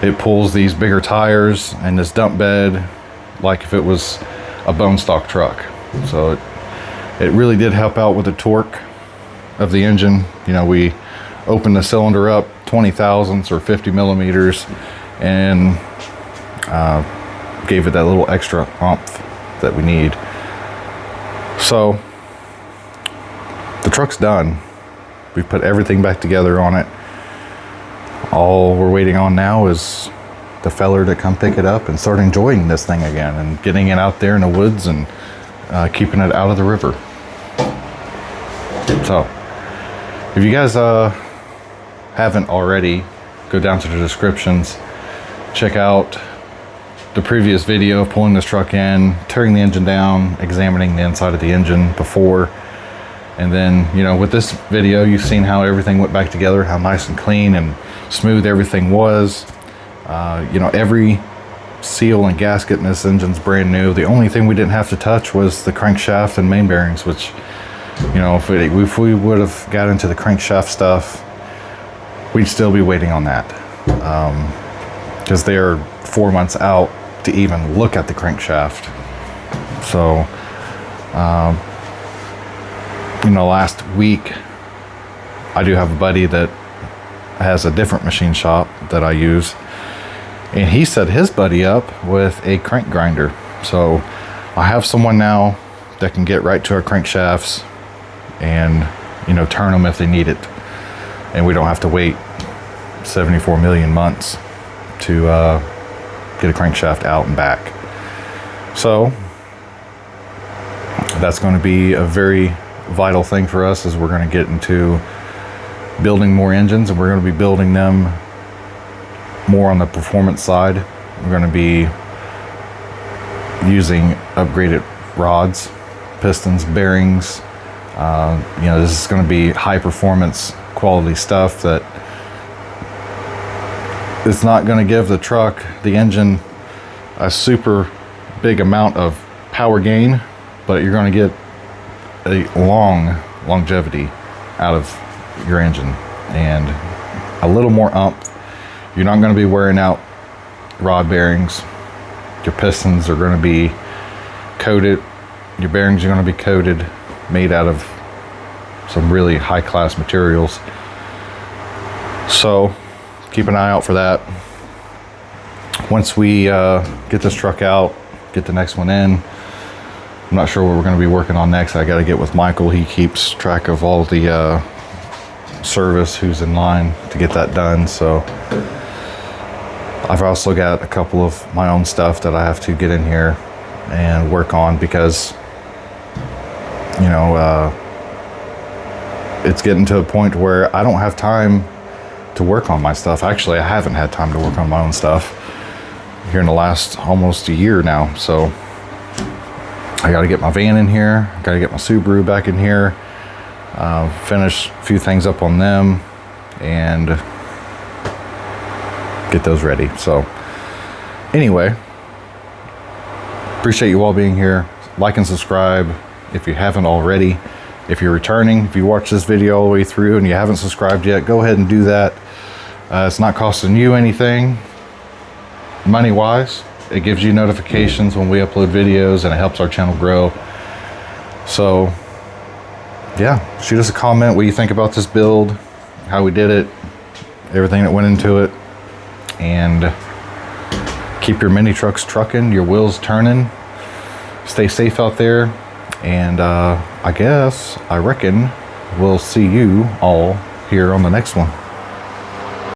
S1: It pulls these bigger tires and this dump bed like if it was a bone stock truck. So it really did help out with the torque of the engine. You know, we opened the cylinder up 20 thousandths or 50 millimeters and gave it that little extra oomph that we need. So the truck's done. We put everything back together on it. All we're waiting on now is the feller to come pick it up and start enjoying this thing again and getting it out there in the woods and keeping it out of the river. So if you guys haven't already, go down to the descriptions, check out the previous video of pulling this truck in, tearing the engine down, examining the inside of the engine before. And then, you know, with this video, you've seen how everything went back together, how nice and clean and smooth everything was. You know, every seal and gasket in this engine's brand new. The only thing we didn't have to touch was the crankshaft and main bearings, which, you know, if we would have got into the crankshaft stuff, we'd still be waiting on that. Because they're 4 months out to even look at the crankshaft. So, you know, last week, I do have a buddy that has a different machine shop that I use, and he set his buddy up with a crank grinder. So I have someone now that can get right to our crankshafts and, you know, turn them if they need it, and we don't have to wait 74 million months to get a crankshaft out and back. So that's going to be a very vital thing for us, as we're going to get into building more engines, and we're going to be building them more on the performance side. We're going to be using upgraded rods, pistons, bearings. You know, this is going to be high performance quality stuff that it's not going to give the truck, the engine, a super big amount of power gain, but you're going to get a long longevity out of your engine and a little more oomph. You're not going to be wearing out rod bearings. Your pistons are going to be coated. Your bearings are going to be coated, made out of some really high class materials. So keep an eye out for that. Once we get this truck out, get the next one in, I'm not sure what we're going to be working on next. I got to get with Michael. He keeps track of all the service, who's in line to get that done. So I've also got a couple of my own stuff that I have to get in here and work on, because, you know, it's getting to a point where I don't have time to work on my stuff. Actually, I haven't had time to work on my own stuff here in the last almost a year now. So I got to get my van in here. I got to get my Subaru back in here, finish a few things up on them, and get those ready. So anyway, appreciate you all being here. Like and subscribe if you haven't already. If you're returning, if you watch this video all the way through and you haven't subscribed yet, go ahead and do that. It's not costing you anything money wise. It gives you notifications when we upload videos, and it helps our channel grow. So yeah, shoot us a comment what you think about this build, how we did it, everything that went into it, and keep your mini trucks trucking, your wheels turning, stay safe out there, and I reckon we'll see you all here on the next one.